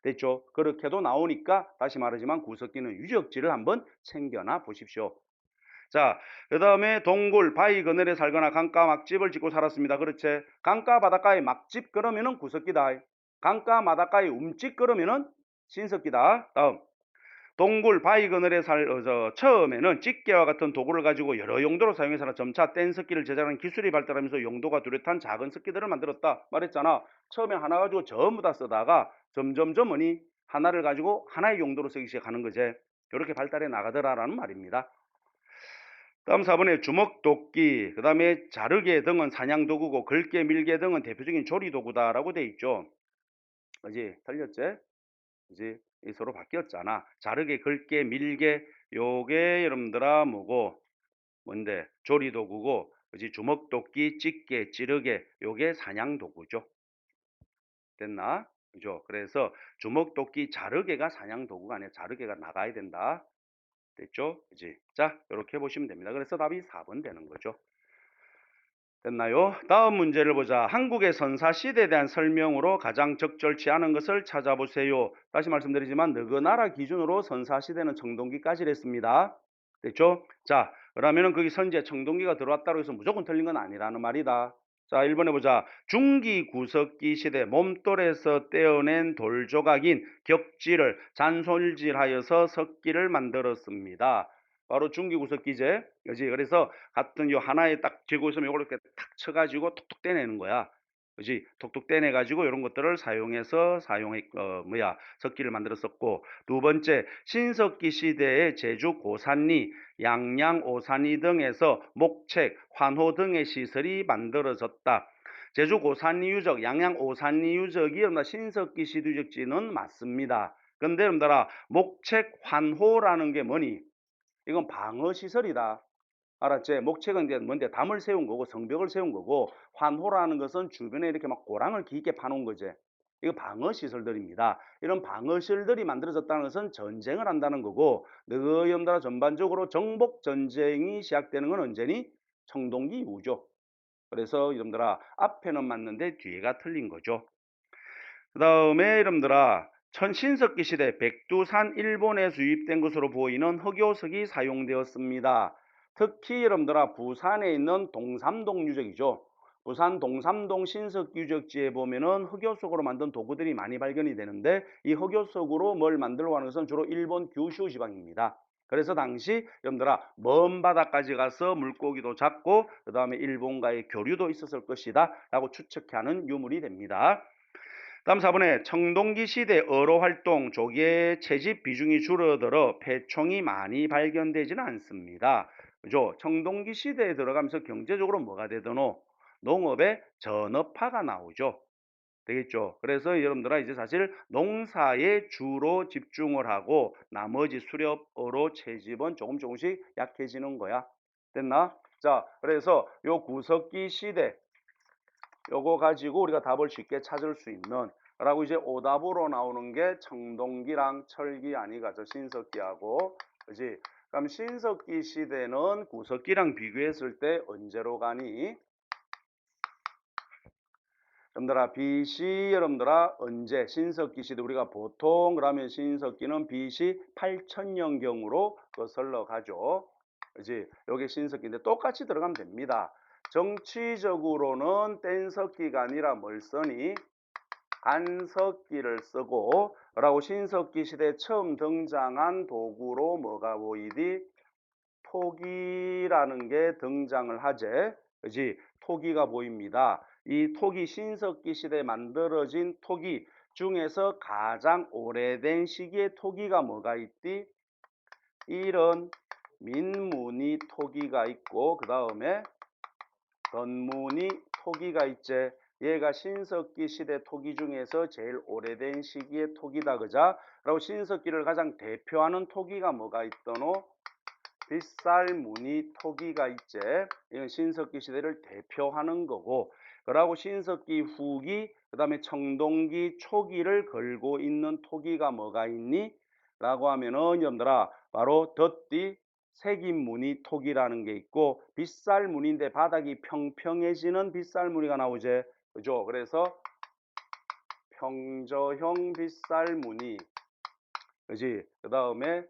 됐죠? 그렇게도 나오니까 다시 말하지만 구석기는 유적지를 한번 챙겨놔 보십시오. 자, 그 다음에 동굴, 바위 그늘에 살거나 강가 막집을 짓고 살았습니다. 그렇지? 강가 바닷가에 막집 그러면은 구석기다. 강가 바닷가에 움집 그러면은 신석기다. 다음. 동굴, 바위 그늘에 처음에는 집게와 같은 도구를 가지고 여러 용도로 사용해서 점차 뗀석기를 제작하는 기술이 발달하면서 용도가 뚜렷한 작은 석기들을 만들었다. 말했잖아. 처음에 하나 가지고 전부 다 쓰다가 점점점 하나를 가지고 하나의 용도로 쓰기 시작하는 거지. 이렇게 발달해 나가더라라는 말입니다. 다음 4번에 주먹, 도끼, 그 다음에 자르개 등은 사냥도구고 긁게, 밀게 등은 대표적인 조리도구다라고 돼 있죠. 그지? 틀렸지? 그지? 서로 바뀌었잖아. 자르개, 긁게, 밀게, 요게 여러분들아 뭐고, 뭔데? 조리도구고, 그지? 주먹, 도끼, 집게, 찌르개, 요게 사냥도구죠. 됐나? 그죠? 그래서 주먹, 도끼, 자르개가 사냥도구가 아니라 자르개가 나가야 된다. 됐죠? 그지? 자, 이렇게 보시면 됩니다. 그래서 답이 4번 되는 거죠. 됐나요? 다음 문제를 보자. 한국의 선사시대에 대한 설명으로 가장 적절치 않은 것을 찾아보세요. 다시 말씀드리지만 너그 나라 기준으로 선사시대는 청동기까지랬습니다. 됐죠? 자, 그러면은 거기 선제 청동기가 들어왔다고 해서 무조건 틀린 건 아니라는 말이다. 자, 1번 해보자. 중기 구석기 시대 몸돌에서 떼어낸 돌조각인 격지를 잔솔질하여서 석기를 만들었습니다. 바로 중기구석기제. 그지? 그래서 같은 요 하나에 딱 쥐고 있으면 요걸 이렇게 탁 쳐가지고 톡톡 떼내는 거야. 그지? 톡톡 떼내가지고 이런 것들을 사용해서 석기를 만들었었고, 두 번째, 신석기 시대의 제주 고산리, 양양 오산리 등에서 목책, 환호 등의 시설이 만들어졌다. 제주 고산리 유적, 양양 오산리 유적이 신석기 시대 유적지는 맞습니다. 근데 여러분들아, 목책, 환호라는 게 뭐니? 이건 방어시설이다. 알았지? 목책은 이제 뭔데 담을 세운 거고 성벽을 세운 거고 환호라는 것은 주변에 이렇게 막 고랑을 깊게 파놓은 거지. 이거 방어시설들입니다. 이런 방어시설들이 만들어졌다는 것은 전쟁을 한다는 거고 너희들아 전반적으로 정복전쟁이 시작되는 건 언제니? 청동기 이후죠. 그래서 여러분들아 앞에는 맞는데 뒤에가 틀린 거죠. 그 다음에 여러분들아 천신석기 시대 백두산 일본에서 유입된 것으로 보이는 흑요석이 사용되었습니다. 특히 여러분들아 부산에 있는 동삼동 유적이죠. 부산 동삼동 신석 유적지에 보면은 흑요석으로 만든 도구들이 많이 발견이 되는데 이 흑요석으로 뭘 만들고 하는 것은 주로 일본 규슈 지방입니다. 그래서 당시 여러분들아 먼 바다까지 가서 물고기도 잡고 그 다음에 일본과의 교류도 있었을 것이다 라고 추측하는 유물이 됩니다. 다음 4번에 청동기 시대 어로 활동, 조개 채집 비중이 줄어들어 폐총이 많이 발견되지는 않습니다. 그죠? 청동기 시대에 들어가면서 경제적으로 뭐가 되더노? 농업의 전업화가 나오죠. 되겠죠? 그래서 여러분들아 이제 사실 농사에 주로 집중을 하고 나머지 수렵, 어로 채집은 조금씩 약해지는 거야. 됐나? 자, 그래서 요 구석기 시대 요거 가지고 우리가 답을 쉽게 찾을 수 있는 라고 이제 오답으로 나오는 게 청동기랑 철기 아니가죠. 신석기하고. 그지? 그럼 신석기 시대는 구석기랑 비교했을 때 언제로 가니? 여러분들아 BC 여러분들아 언제 신석기 시대 우리가 보통 그러면 신석기는 BC 8000년경으로 거슬러 가죠. 그지? 요게 신석기인데 똑같이 들어가면 됩니다. 정치적으로는 뗀석기가 아니라 뭘 쓰니? 간석기를 쓰고 라고 신석기 시대에 처음 등장한 도구로 뭐가 보이디? 토기라는 게 등장을 하제. 그지? 토기가 보입니다. 이 토기 신석기 시대에 만들어진 토기 중에서 가장 오래된 시기의 토기가 뭐가 있디? 이런 민무늬 토기가 있고 그 다음에 건무늬 토기가 있지. 얘가 신석기 시대 토기 중에서 제일 오래된 시기의 토기다. 그자? 그리고 신석기를 가장 대표하는 토기가 뭐가 있더노? 빗살무늬 토기가 있지. 이건 신석기 시대를 대표하는 거고 그러고 신석기 후기 그 다음에 청동기 초기를 걸고 있는 토기가 뭐가 있니? 라고 하면은 여러분들아 바로 덧띠 새긴 무늬 톡이라는 게 있고 빗살 무늬인데 바닥이 평평해지는 빗살 무늬가 나오지. 그죠? 그래서 평저형 빗살 무늬. 그지? 그 다음에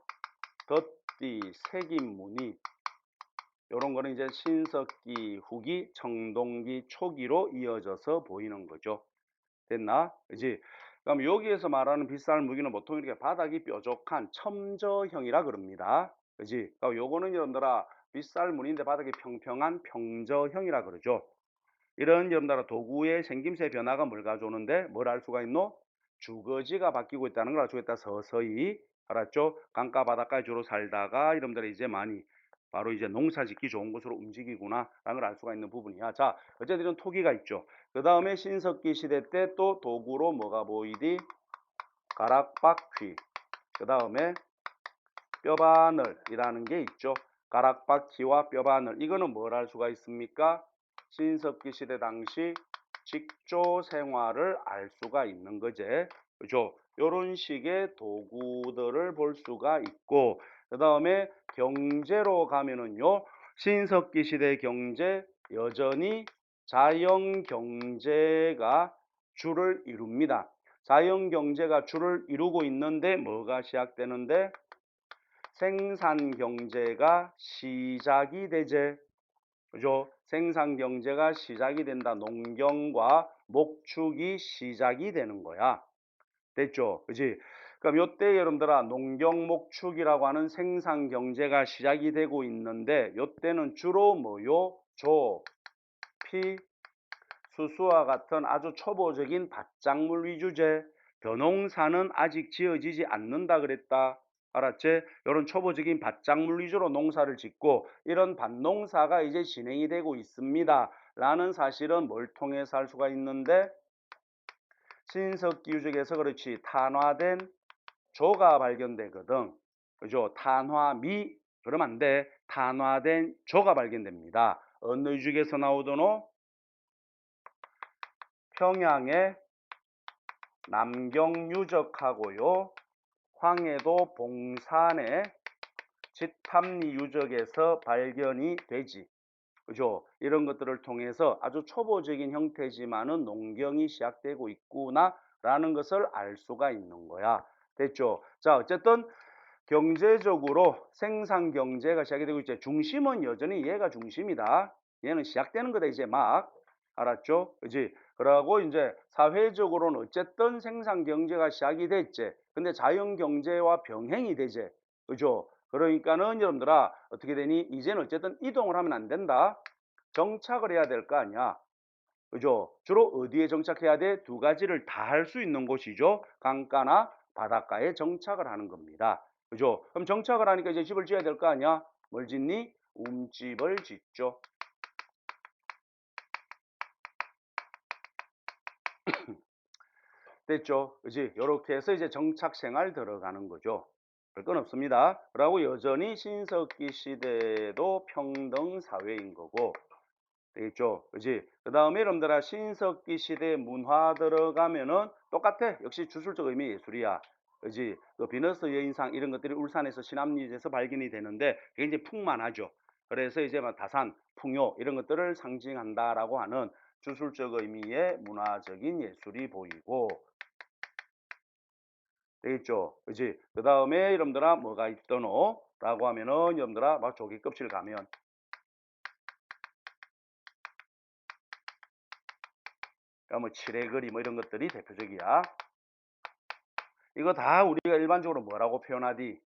덧띠 새긴 무늬. 요런 거는 이제 신석기, 후기, 청동기, 초기로 이어져서 보이는 거죠. 됐나? 그지? 그럼 여기에서 말하는 빗살 무기는 보통 이렇게 바닥이 뾰족한 첨저형이라 그럽니다. 그지? 그럼 요거는 여러분들아 빗살 무늬인데 바닥이 평평한 평저형이라 그러죠. 이런 여러분들아 도구의 생김새 변화가 뭘 가져오는데 뭘 알 수가 있노? 주거지가 바뀌고 있다는 걸 알 수가 있다. 서서히. 알았죠? 강가 바닷가에 주로 살다가 여러분들이 이제 많이 바로 이제 농사 짓기 좋은 곳으로 움직이구나 라는 걸 알 수가 있는 부분이야. 자, 어쨌든 이런 토기가 있죠. 그 다음에 신석기 시대 때 또 도구로 뭐가 보이디? 가락바퀴. 그 다음에 뼈바늘이라는 게 있죠. 가락바퀴와 뼈바늘. 이거는 뭘 알 수가 있습니까? 신석기 시대 당시 직조 생활을 알 수가 있는 거제. 그죠? 요런 식의 도구들을 볼 수가 있고, 그 다음에 경제로 가면은요, 신석기 시대 경제 여전히 자연 경제가 주를 이룹니다. 자연 경제가 주를 이루고 있는데 뭐가 시작되는데 생산 경제가 시작이 되제. 그죠? 생산 경제가 시작이 된다. 농경과 목축이 시작이 되는 거야. 됐죠? 그지? 그럼 요때 여러분들아 농경 목축이라고 하는 생산 경제가 시작이 되고 있는데 요때는 주로 뭐요? 조, 피, 수수와 같은 아주 초보적인 밭작물 위주제. 벼농사는 아직 지어지지 않는다 그랬다. 알았지? 이런 초보적인 밭작물 위주로 농사를 짓고 이런 밭농사가 이제 진행이 되고 있습니다. 라는 사실은 뭘 통해서 알 수가 있는데 신석기 유적에서 그렇지 탄화된 조가 발견되거든. 그죠? 탄화미 그러면 안 돼. 탄화된 조가 발견됩니다. 어느 유적에서 나오더노? 평양의 남경유적하고요. 황해도 봉산의 지탐리 유적에서 발견이 되지. 그죠? 이런 것들을 통해서 아주 초보적인 형태지만은 농경이 시작되고 있구나라는 것을 알 수가 있는 거야. 됐죠? 자, 어쨌든 경제적으로 생산 경제가 시작이 되고 있죠. 중심은 여전히 얘가 중심이다. 얘는 시작되는 거다 이제 막. 알았죠? 그지? 그러고 이제 사회적으로는 어쨌든 생산 경제가 시작이 됐지. 근데 자연 경제와 병행이 되지. 그죠? 그러니까는 여러분들아 어떻게 되니? 이제는 어쨌든 이동을 하면 안 된다. 정착을 해야 될 거 아니야. 그죠? 주로 어디에 정착해야 돼? 두 가지를 다 할 수 있는 곳이죠. 강가나 바닷가에 정착을 하는 겁니다. 그죠? 그럼 정착을 하니까 이제 집을 지어야 될 거 아니야? 뭘 짓니? 움집을 짓죠. 됐죠? 그지? 이렇게 해서 이제 정착 생활 들어가는 거죠. 별건 없습니다. 그러고 여전히 신석기 시대도 평등 사회인 거고. 되겠죠? 그지? 그 다음에 여러분들아 신석기 시대 문화 들어가면은 똑같아. 역시 주술적 의미 예술이야. 그지? 그 비너스 여인상 이런 것들이 울산에서 신암리에서 발견이 되는데 굉장히 풍만하죠. 그래서 이제 막 다산, 풍요 이런 것들을 상징한다라고 하는 주술적 의미의 문화적인 예술이 보이고 되겠죠? 그지? 그 다음에 여러분들아 뭐가 있더노? 라고 하면은 여러분들아 막 조개 껍질 가면 그러니까 뭐 칠해그리 뭐 이런 것들이 대표적이야. 이거 다 우리가 일반적으로 뭐라고 표현하디?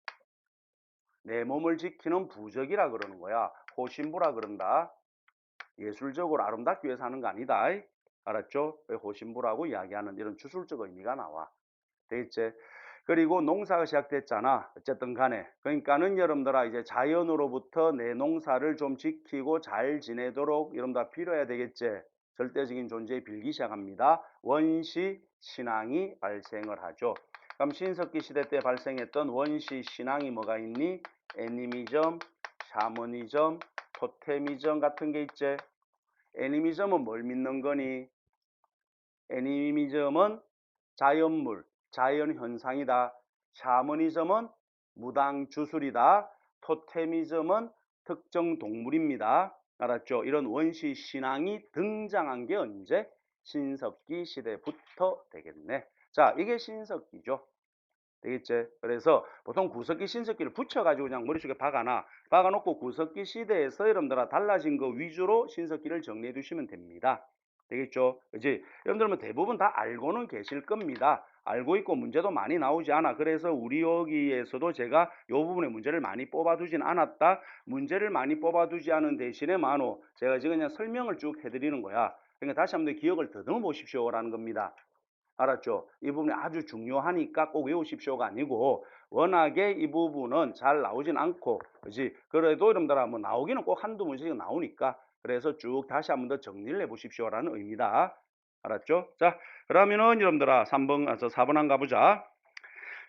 내 몸을 지키는 부적이라 그러는 거야. 호신부라 그런다. 예술적으로 아름답기 위해서 하는 거 아니다. 알았죠? 호신부라고 이야기하는 이런 주술적 의미가 나와. 됐지? 그리고 농사가 시작됐잖아. 어쨌든 간에. 그러니까는 여러분들아 이제 자연으로부터 내 농사를 좀 지키고 잘 지내도록 여러분들 빌어야 되겠지. 절대적인 존재에 빌기 시작합니다. 원시 신앙이 발생을 하죠. 그럼 신석기 시대 때 발생했던 원시 신앙이 뭐가 있니? 애니미즘, 샤머니즘, 토테미즘 같은 게 있지. 애니미즘은 뭘 믿는 거니? 애니미즘은 자연물, 자연현상이다. 샤머니즘은 무당 주술이다. 토테미즘은 특정 동물입니다. 알았죠? 이런 원시 신앙이 등장한 게 언제? 신석기 시대부터 되겠네. 자, 이게 신석기죠. 되겠지? 그래서 보통 구석기, 신석기를 붙여가지고 그냥 머릿속에 박아놓고 구석기 시대에서 여러분들아 달라진 거 위주로 신석기를 정리해 두시면 됩니다. 되겠죠? 그지? 여러분들 대부분 다 알고는 계실 겁니다. 알고 있고 문제도 많이 나오지 않아. 그래서 우리 여기에서도 제가 이 부분에 문제를 많이 뽑아두진 않았다. 문제를 많이 뽑아두지 않은 대신에 제가 지금 그냥 설명을 쭉 해드리는 거야. 그러니까 다시 한번 기억을 더듬어 보십시오라는 겁니다. 알았죠? 이 부분이 아주 중요하니까 꼭 외우십시오가 아니고 워낙에 이 부분은 잘 나오진 않고 그지? 그래도 여러분들아 나오기는 꼭 한두 문제씩 나오니까 그래서 쭉 다시 한번 더 정리를 해 보십시오라는 의미다. 알았죠? 자, 그러면은 여러분들아 4번 한 가보자.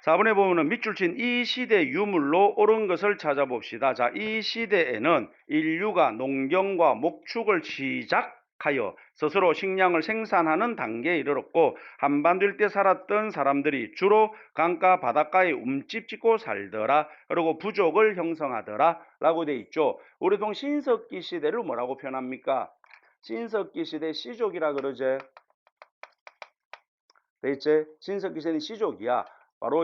4번에 보면은 밑줄 친 이 시대 유물로 옳은 것을 찾아봅시다. 자, 이 시대에는 인류가 농경과 목축을 시작하여 스스로 식량을 생산하는 단계에 이르렀고 한반도 일대 살았던 사람들이 주로 강가 바닷가에 움집 짓고 살더라. 그리고 부족을 형성하더라 라고 돼 있죠. 우리 동 신석기 시대를 뭐라고 표현합니까? 신석기 시대 시족이라 그러지. 대체 신석기 시대는 시족이야. 바로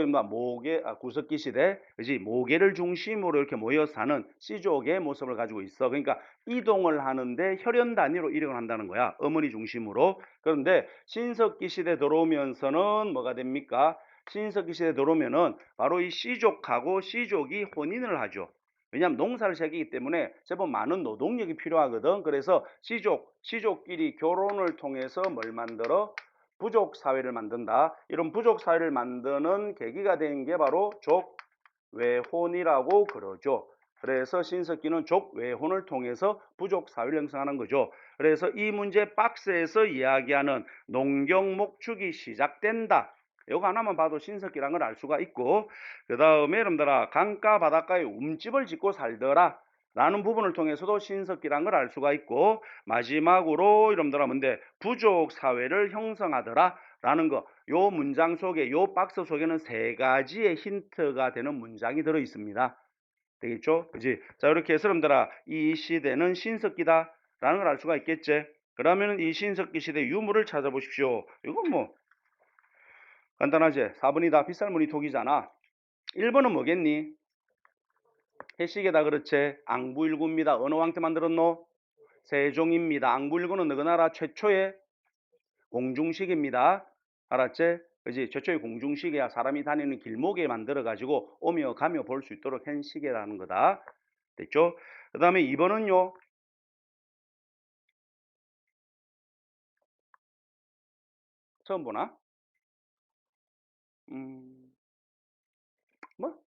구석기 시대, 그지? 모계를 중심으로 이렇게 모여 사는 시족의 모습을 가지고 있어. 그러니까 이동을 하는데 혈연 단위로 이동을 한다는 거야. 어머니 중심으로. 그런데 신석기 시대 들어오면서는 뭐가 됩니까? 신석기 시대 들어오면은 바로 이 시족하고 시족이 혼인을 하죠. 왜냐하면 농사를 시작이기 때문에 제법 많은 노동력이 필요하거든. 그래서 시족끼리 결혼을 통해서 뭘 만들어? 부족 사회를 만든다. 이런 부족 사회를 만드는 계기가 된 게 바로 족외혼이라고 그러죠. 그래서 신석기는 족외혼을 통해서 부족 사회를 형성하는 거죠. 그래서 이 문제 박스에서 이야기하는 농경 목축이 시작된다. 이거 하나만 봐도 신석기란 걸 알 수가 있고, 그 다음에 여러분들아 강가 바닷가에 움집을 짓고 살더라 라는 부분을 통해서도 신석기란 걸 알 수가 있고, 마지막으로 여러분들아 뭔데 부족 사회를 형성하더라 라는 거, 요 문장 속에, 요 박스 속에는 세 가지의 힌트가 되는 문장이 들어 있습니다. 되겠죠? 그지? 자, 이렇게 해서 여러분들아 이 시대는 신석기다 라는 걸 알 수가 있겠지? 그러면 이 신석기 시대 유물을 찾아보십시오. 이건 간단하지? 4번이다. 빗살무늬 톡이잖아. 1번은 뭐겠니? 해시계다. 그렇지? 앙부일구입니다. 어느 왕 때 만들었노? 세종입니다. 앙부일구는 어느 나라 최초의 공중시계입니다. 알았지? 그지? 최초의 공중시계야. 사람이 다니는 길목에 만들어가지고 오며 가며 볼 수 있도록 한 시계라는 거다. 됐죠? 그 다음에 2번은요. 처음 보나?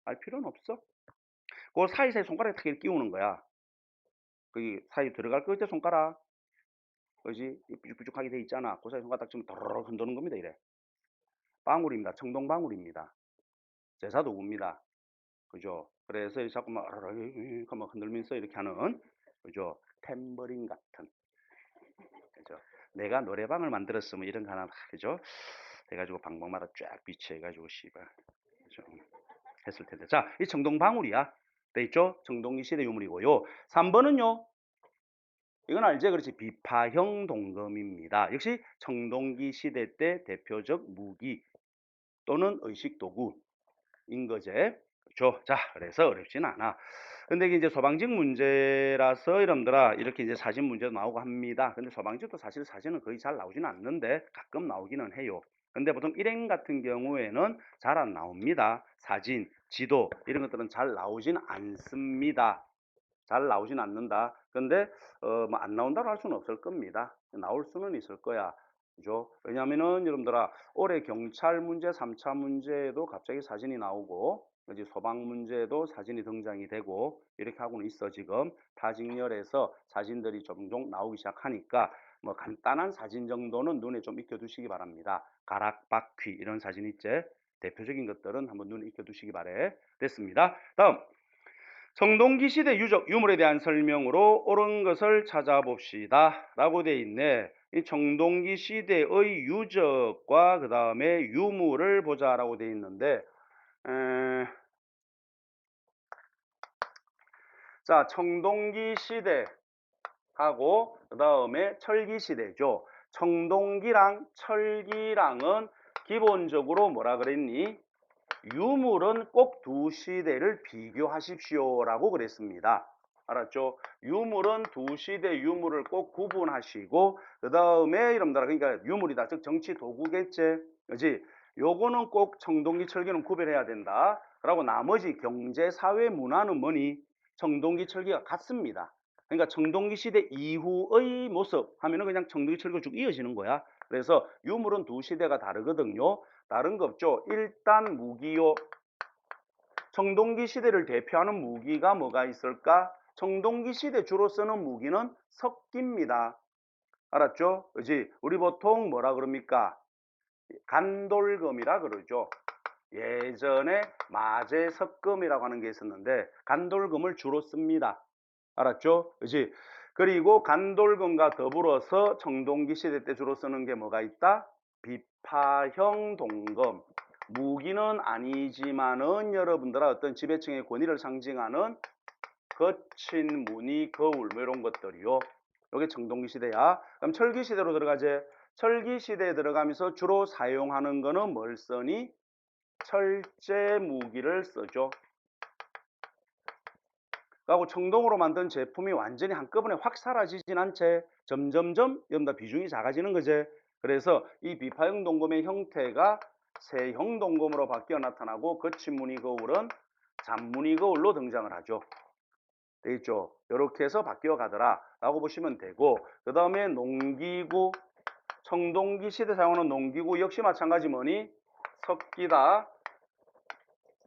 알 필요는 없어. 그 사이사이 손가락에 탁 이렇게 끼우는 거야. 거기 사이 들어갈 거 있지, 손가락. 그지? 삐죽삐죽하게 돼 있잖아. 그 사이 손가락 딱 치면 도로록 흔드는 겁니다, 이래. 방울입니다. 청동방울입니다. 제사도구입니다. 그죠? 그래서 자꾸만 막 흔들면서 이렇게 하는, 그죠? 탬버린 같은, 그죠? 내가 노래방을 만들었으면 이런 거 하나, 그죠? 해가지고 방방마다 쫙 비치해가지고 씨발, 그죠? 했을 텐데. 자, 이 청동방울이야. 돼 있죠? 청동기 시대 유물이고요. 3번은요. 이건 알지? 그렇지. 비파형 동검입니다. 역시 청동기 시대 때 대표적 무기 또는 의식 도구인 거제. 그렇죠? 자, 그래서 어렵지는 않아. 근데 이게 이제 소방직 문제라서 여러분들아 이렇게 이제 사진 문제도 나오고 합니다. 근데 소방직도 사실 사진은 거의 잘 나오지는 않는데 가끔 나오기는 해요. 근데 보통 일행 같은 경우에는 잘 안 나옵니다. 사진, 지도 이런 것들은 잘 나오진 않습니다. 잘 나오진 않는다. 근데 뭐안 나온다고 할 수는 없을 겁니다. 나올 수는 있을 거야. 그죠? 왜냐면은 여러분들아 올해 경찰 문제 3차 문제에도 갑자기 사진이 나오고 이제 소방 문제도 사진이 등장이 되고 이렇게 하고는 있어. 지금 타직렬에서 사진들이 종종 나오기 시작하니까 뭐 간단한 사진 정도는 눈에 좀 익혀두시기 바랍니다. 가락바퀴 이런 사진 있지? 대표적인 것들은 한번 눈에 익혀두시기 바래. 됐습니다. 다음 청동기 시대 유적, 유물에 대한 설명으로 옳은 것을 찾아봅시다. 라고 되어 있네. 이 청동기 시대의 유적과 그 다음에 유물을 보자라고 되어 있는데, 자, 청동기 시대하고 그 다음에 철기 시대죠. 청동기랑 철기랑은 기본적으로 뭐라 그랬니? 유물은 꼭 두 시대를 비교하십시오라고 그랬습니다. 알았죠? 유물은 두 시대 유물을 꼭 구분하시고 그 다음에 여러분들 그러니까 유물이다. 즉 정치 도구겠지. 그지? 요거는 꼭 청동기 철기는 구별해야 된다. 그리고 나머지 경제 사회 문화는 뭐니? 청동기 철기가 같습니다. 그러니까 청동기 시대 이후의 모습 하면은 그냥 청동기 철기가 쭉 이어지는 거야. 그래서 유물은 두 시대가 다르거든요. 다른 거 없죠. 일단 무기요. 청동기 시대를 대표하는 무기가 뭐가 있을까? 청동기 시대 주로 쓰는 무기는 석기입니다. 알았죠? 그지? 우리 보통 뭐라 그럽니까? 간돌검이라 그러죠. 예전에 마제석검이라고 하는 게 있었는데 간돌검을 주로 씁니다. 알았죠? 그지? 그리고 간돌검과 더불어서 청동기 시대 때 주로 쓰는 게 뭐가 있다? 비파형 동검. 무기는 아니지만은 여러분들아 어떤 지배층의 권위를 상징하는 거친 무늬, 거울 뭐 이런 것들이요. 이게 청동기 시대야. 그럼 철기 시대로 들어가제. 철기 시대에 들어가면서 주로 사용하는 거는 뭘 쓰니? 철제 무기를 쓰죠. 그리고 청동으로 만든 제품이 완전히 한꺼번에 확 사라지진 않지. 점점점 연다 비중이 작아지는 거지. 그래서 이 비파형 동검의 형태가 세형 동검으로 바뀌어 나타나고 거친 무늬 거울은 잔무늬 거울로 등장을 하죠. 되겠죠? 이렇게 해서 바뀌어 가더라 라고 보시면 되고 그 다음에 농기구 청동기 시대 사용하는 농기구 역시 마찬가지 뭐니? 석기다,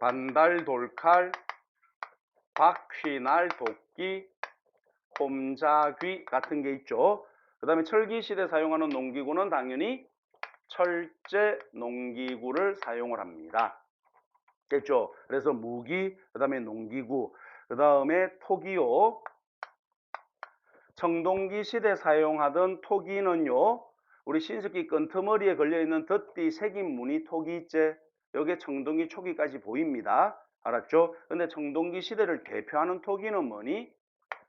반달 돌칼, 바퀴날 도끼, 홈자귀 같은 게 있죠. 그 다음에 철기 시대 사용하는 농기구는 당연히 철제 농기구를 사용을 합니다. 됐죠? 그래서 무기, 그 다음에 농기구, 그 다음에 토기요. 청동기 시대 사용하던 토기는요. 우리 신석기 끈트머리에 걸려있는 덧띠 새긴 무늬 토기 있지? 여기에 청동기 초기까지 보입니다. 알았죠? 근데 청동기 시대를 대표하는 토기는 뭐니?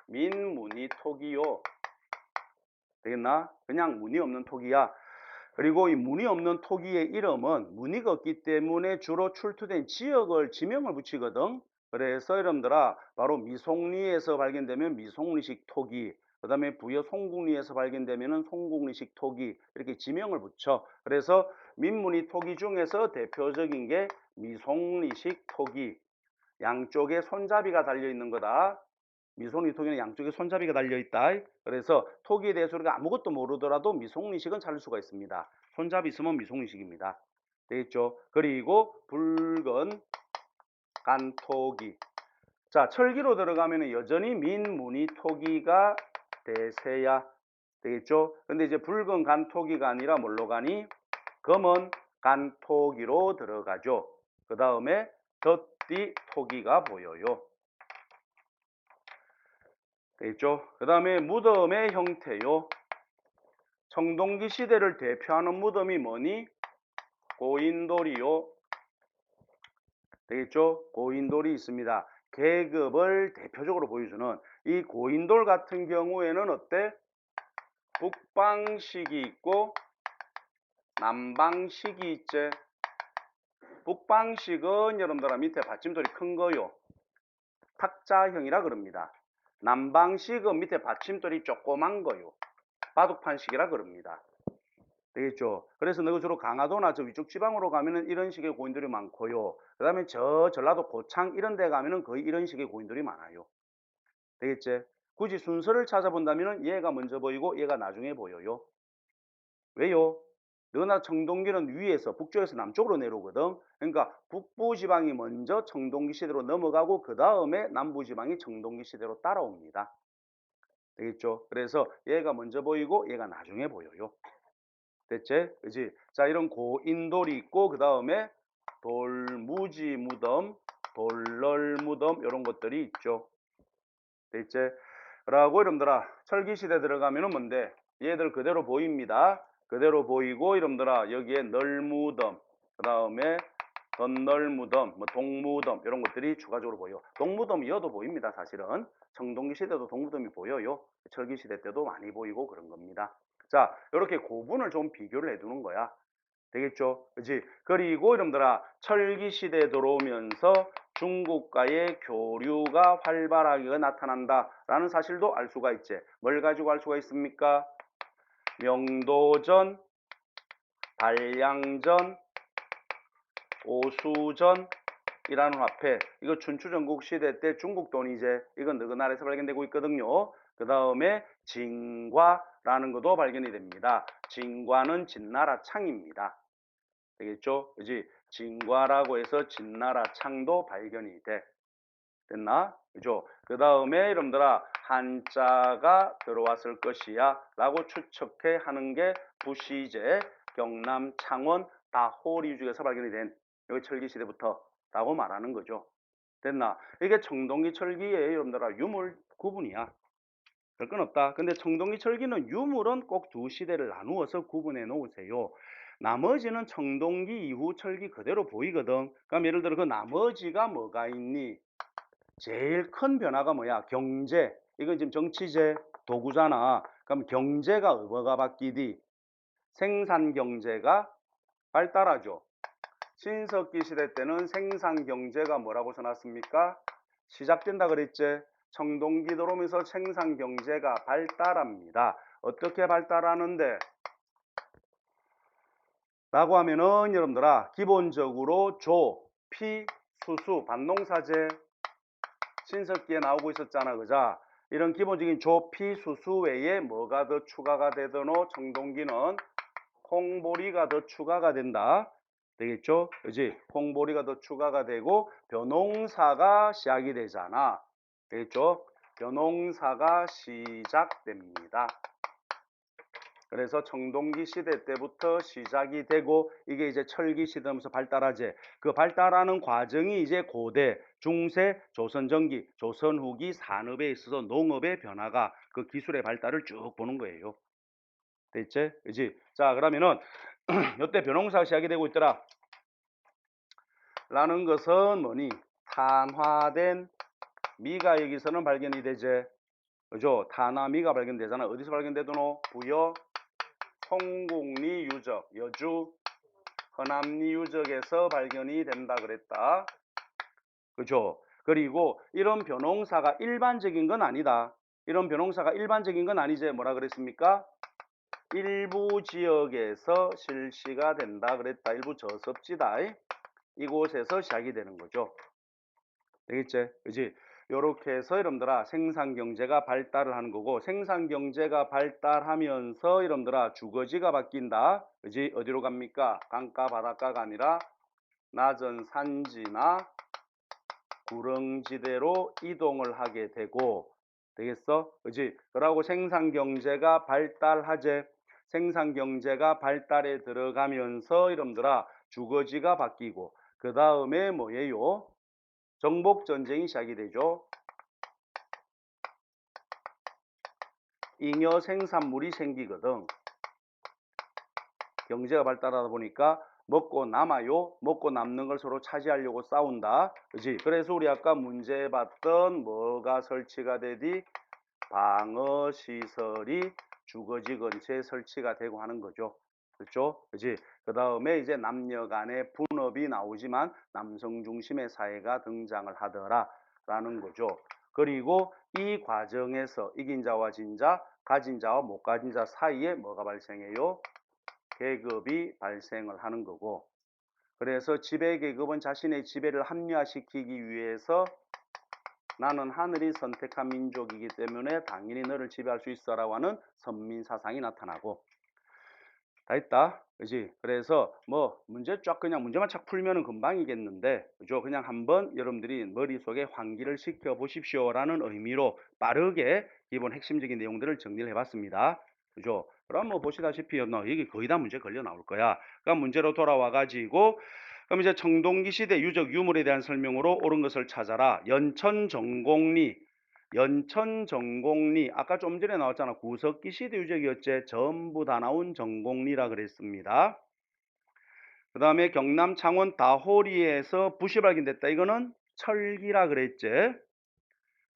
민무늬 토기요. 되겠나? 그냥 무늬 없는 토기야. 그리고 이 무늬 없는 토기의 이름은 무늬가 없기 때문에 주로 출토된 지역을 지명을 붙이거든. 그래서 여러분들아 바로 미송리에서 발견되면 미송리식 토기, 그 다음에 부여 송국리에서 발견되면 송국리식 토기 이렇게 지명을 붙여. 그래서 민무늬 토기 중에서 대표적인 게 미송리식 토기. 양쪽에 손잡이가 달려 있는 거다. 미송리 토기는 양쪽에 손잡이가 달려있다. 그래서 토기에 대해서 우리가 아무것도 모르더라도 미송리식은 찾을 수가 있습니다. 손잡이 있으면 미송리식입니다. 되겠죠? 그리고 붉은 간토기. 자, 철기로 들어가면 여전히 민무늬 토기가 대세야. 되겠죠? 근데 이제 붉은 간토기가 아니라 뭘로 가니? 검은 간토기로 들어가죠. 그 다음에 덧띠 토기가 보여요. 되겠죠? 그 다음에 무덤의 형태요. 청동기 시대를 대표하는 무덤이 뭐니? 고인돌이요. 되겠죠? 고인돌이 있습니다. 계급을 대표적으로 보여주는 이 고인돌 같은 경우에는 어때? 북방식이 있고 남방식이 있지. 북방식은 여러분들 밑에 받침돌이 큰 거요. 탁자형이라 그럽니다. 남방식은 밑에 받침돌이 조그만 거요. 바둑판식이라 그럽니다. 되겠죠. 그래서 너가 주로 강화도나 저 위쪽 지방으로 가면은 이런 식의 고인돌이 많고요. 그 다음에 저 전라도 고창 이런 데 가면은 거의 이런 식의 고인돌이 많아요. 되겠지? 굳이 순서를 찾아본다면은 얘가 먼저 보이고 얘가 나중에 보여요. 왜요? 너나 청동기는 위에서 북쪽에서 남쪽으로 내려오거든. 그러니까 북부 지방이 먼저 청동기 시대로 넘어가고 그 다음에 남부 지방이 청동기 시대로 따라옵니다. 되겠죠? 그래서 얘가 먼저 보이고 얘가 나중에 보여요. 됐지? 그지? 자, 이런 고인돌이 있고, 그 다음에 돌무지 무덤, 돌널 무덤, 이런 것들이 있죠. 됐지? 라고 여러분들아, 철기시대 들어가면은 뭔데? 얘들 그대로 보입니다. 그대로 보이고, 여러분들아, 여기에 널무덤, 그 다음에 덧널무덤, 뭐 동무덤, 이런 것들이 추가적으로 보여. 동무덤 이어도 보입니다, 사실은. 청동기 시대도 동무덤이 보여요. 철기 시대 때도 많이 보이고 그런 겁니다. 자, 이렇게 고분을 좀 비교를 해두는 거야. 되겠죠? 그지? 그리고 여러분들아, 철기 시대에 들어오면서 중국과의 교류가 활발하게 나타난다라는 사실도 알 수가 있지. 뭘 가지고 알 수가 있습니까? 명도전, 단량전, 오수전이라는 화폐. 이거 춘추전국 시대 때 중국 돈이제. 이건 너그 나라에서 발견되고 있거든요. 그 다음에 진과라는 것도 발견이 됩니다. 진과는 진나라 창입니다. 되겠죠? 그지? 진과라고 해서 진나라 창도 발견이 돼. 됐나? 그죠? 그 다음에 여러분들아, 한자가 들어왔을 것이야 라고 추측해 하는 게 부시제, 경남, 창원, 다호리 중에서 발견이 된 여기 철기시대부터 라고 말하는 거죠. 됐나? 이게 청동기 철기의 여러분들아 유물 구분이야. 별 건 없다. 근데 청동기 철기는 유물은 꼭 두 시대를 나누어서 구분해 놓으세요. 나머지는 청동기 이후 철기 그대로 보이거든. 그럼 예를 들어 그 나머지가 뭐가 있니? 제일 큰 변화가 뭐야? 경제. 이건 지금 정치제 도구잖아. 그럼 경제가 뭐가 바뀌디? 생산 경제가 발달하죠. 신석기 시대 때는 생산 경제가 뭐라고 써놨습니까? 시작된다 그랬지. 청동기 들어오면서 생산 경제가 발달합니다. 어떻게 발달하는데? 라고 하면은 여러분들아 기본적으로 조, 피, 수수, 반농사제 신석기에 나오고 있었잖아. 그자? 이런 기본적인 조, 피, 수수 외에 뭐가 더 추가가 되더노? 청동기는 콩보리가 더 추가가 된다. 되겠죠? 그지? 콩보리가 더 추가가 되고 벼농사가 시작이 되잖아. 되겠죠? 벼농사가 시작됩니다. 그래서 청동기 시대 때부터 시작이 되고 이게 이제 철기 시대면서 발달하지. 그 발달하는 과정이 이제 고대, 중세, 조선 전기, 조선 후기 산업에 있어서 농업의 변화가 그 기술의 발달을 쭉 보는 거예요. 됐지? 그지? 자, 그러면은 이때 벼농사가 시작이 되고 있더라. 라는 것은 뭐니? 탄화된 미가 여기서는 발견이 되지. 그죠? 탄화미가 발견되잖아. 어디서 발견되더노? 부여 성공리 유적, 여주 허남리 유적에서 발견이 된다 그랬다. 그죠? 그리고 이런 벼농사가 일반적인 건 아니다. 이런 벼농사가 일반적인 건 아니지. 뭐라 그랬습니까? 일부 지역에서 실시가 된다 그랬다. 일부 저습지다. 이곳에서 시작이 되는 거죠. 되겠지? 그지? 요렇게 해서 여러분들아 생산경제가 발달을 하는 거고 생산경제가 발달하면서 여러분들아 주거지가 바뀐다. 그지? 어디로 갑니까? 강가 바닷가가 아니라 낮은 산지나 구릉지대로 이동을 하게 되고 되겠어? 그지? 그러고 생산경제가 발달하제. 생산경제가 발달에 들어가면서 여러분들아 주거지가 바뀌고 그 다음에 뭐예요? 정복전쟁이 시작이 되죠. 잉여 생산물이 생기거든. 경제가 발달하다 보니까 먹고 남아요. 먹고 남는 걸 서로 차지하려고 싸운다. 그지? 그래서 우리 아까 문제 봤던 뭐가 설치가 되디? 방어시설이 주거지 근처에 설치가 되고 하는 거죠. 그렇죠? 그지? 그 다음에 이제 남녀 간의 분업이 나오지만 남성 중심의 사회가 등장을 하더라 라는 거죠. 그리고 이 과정에서 이긴 자와 진 자, 가진 자와 못 가진 자 사이에 뭐가 발생해요? 계급이 발생을 하는 거고 그래서 지배계급은 자신의 지배를 합리화시키기 위해서 나는 하늘이 선택한 민족이기 때문에 당연히 너를 지배할 수 있어라고 하는 선민사상이 나타나고 다 있다. 그지? 그래서 뭐 문제 쫙 그냥 문제만 착 풀면은 금방이겠는데 그죠? 그냥 한번 여러분들이 머릿속에 환기를 시켜 보십시오라는 의미로 빠르게 기본 핵심적인 내용들을 정리를 해봤습니다. 그죠? 그럼 뭐 보시다시피 여기 거의 다 문제 걸려 나올 거야. 그럼 문제로 돌아와 가지고 그럼 이제 청동기 시대 유적 유물에 대한 설명으로 옳은 것을 찾아라. 연천전공리 아까 좀 전에 나왔잖아. 구석기 시대 유적이었지. 전부 다 나온 전공리라 그랬습니다. 그 다음에 경남 창원 다호리에서 붓이 발견됐다. 이거는 철기라 그랬지.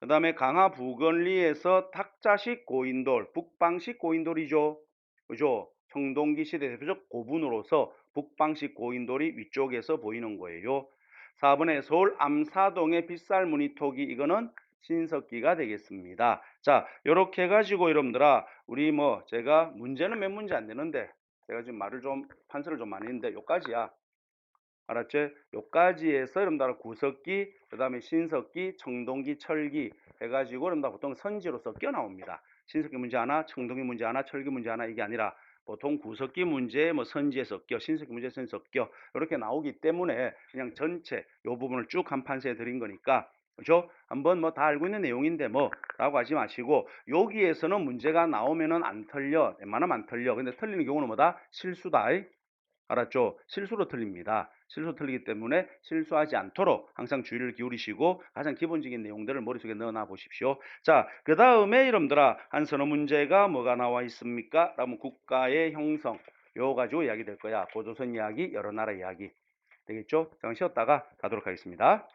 그 다음에 강화 부건리에서 탁자식 고인돌, 북방식 고인돌이죠. 그죠? 청동기 시대 대표적 고분으로서 북방식 고인돌이 위쪽에서 보이는 거예요. 4번에 서울 암사동의 빗살무늬 토기, 이거는 신석기가 되겠습니다. 자, 요렇게 해가지고 여러분들아, 우리 뭐 제가 문제는 몇 문제 안 되는데 제가 지금 말을 좀 판서를 좀 많이 했는데 요까지야. 알았지? 요까지에서 여러분들 구석기, 그 다음에 신석기, 청동기, 철기 해가지고 여러분들 보통 선지로 섞여 나옵니다. 신석기 문제 하나, 청동기 문제 하나, 철기 문제 하나, 이게 아니라 보통 구석기 문제, 뭐 선지에 섞여, 신석기 문제 선지에 섞여 이렇게 나오기 때문에 그냥 전체 요 부분을 쭉 한 판서에 드린 거니까, 그죠? 한번 뭐 다 알고 있는 내용인데 뭐 라고 하지 마시고, 여기에서는 문제가 나오면은 안 틀려, 웬만하면 안 틀려. 근데 틀리는 경우는 뭐다? 실수다. 알았죠? 실수로 틀립니다. 실수로 틀리기 때문에 실수하지 않도록 항상 주의를 기울이시고 가장 기본적인 내용들을 머릿속에 넣어놔 보십시오. 자, 그 다음에 여러분들아, 한 서너 문제가 뭐가 나와 있습니까? 그러면 국가의 형성, 요거 가지고 이야기 될 거야. 고조선 이야기, 여러 나라 이야기 되겠죠? 잠깐 쉬었다가 가도록 하겠습니다.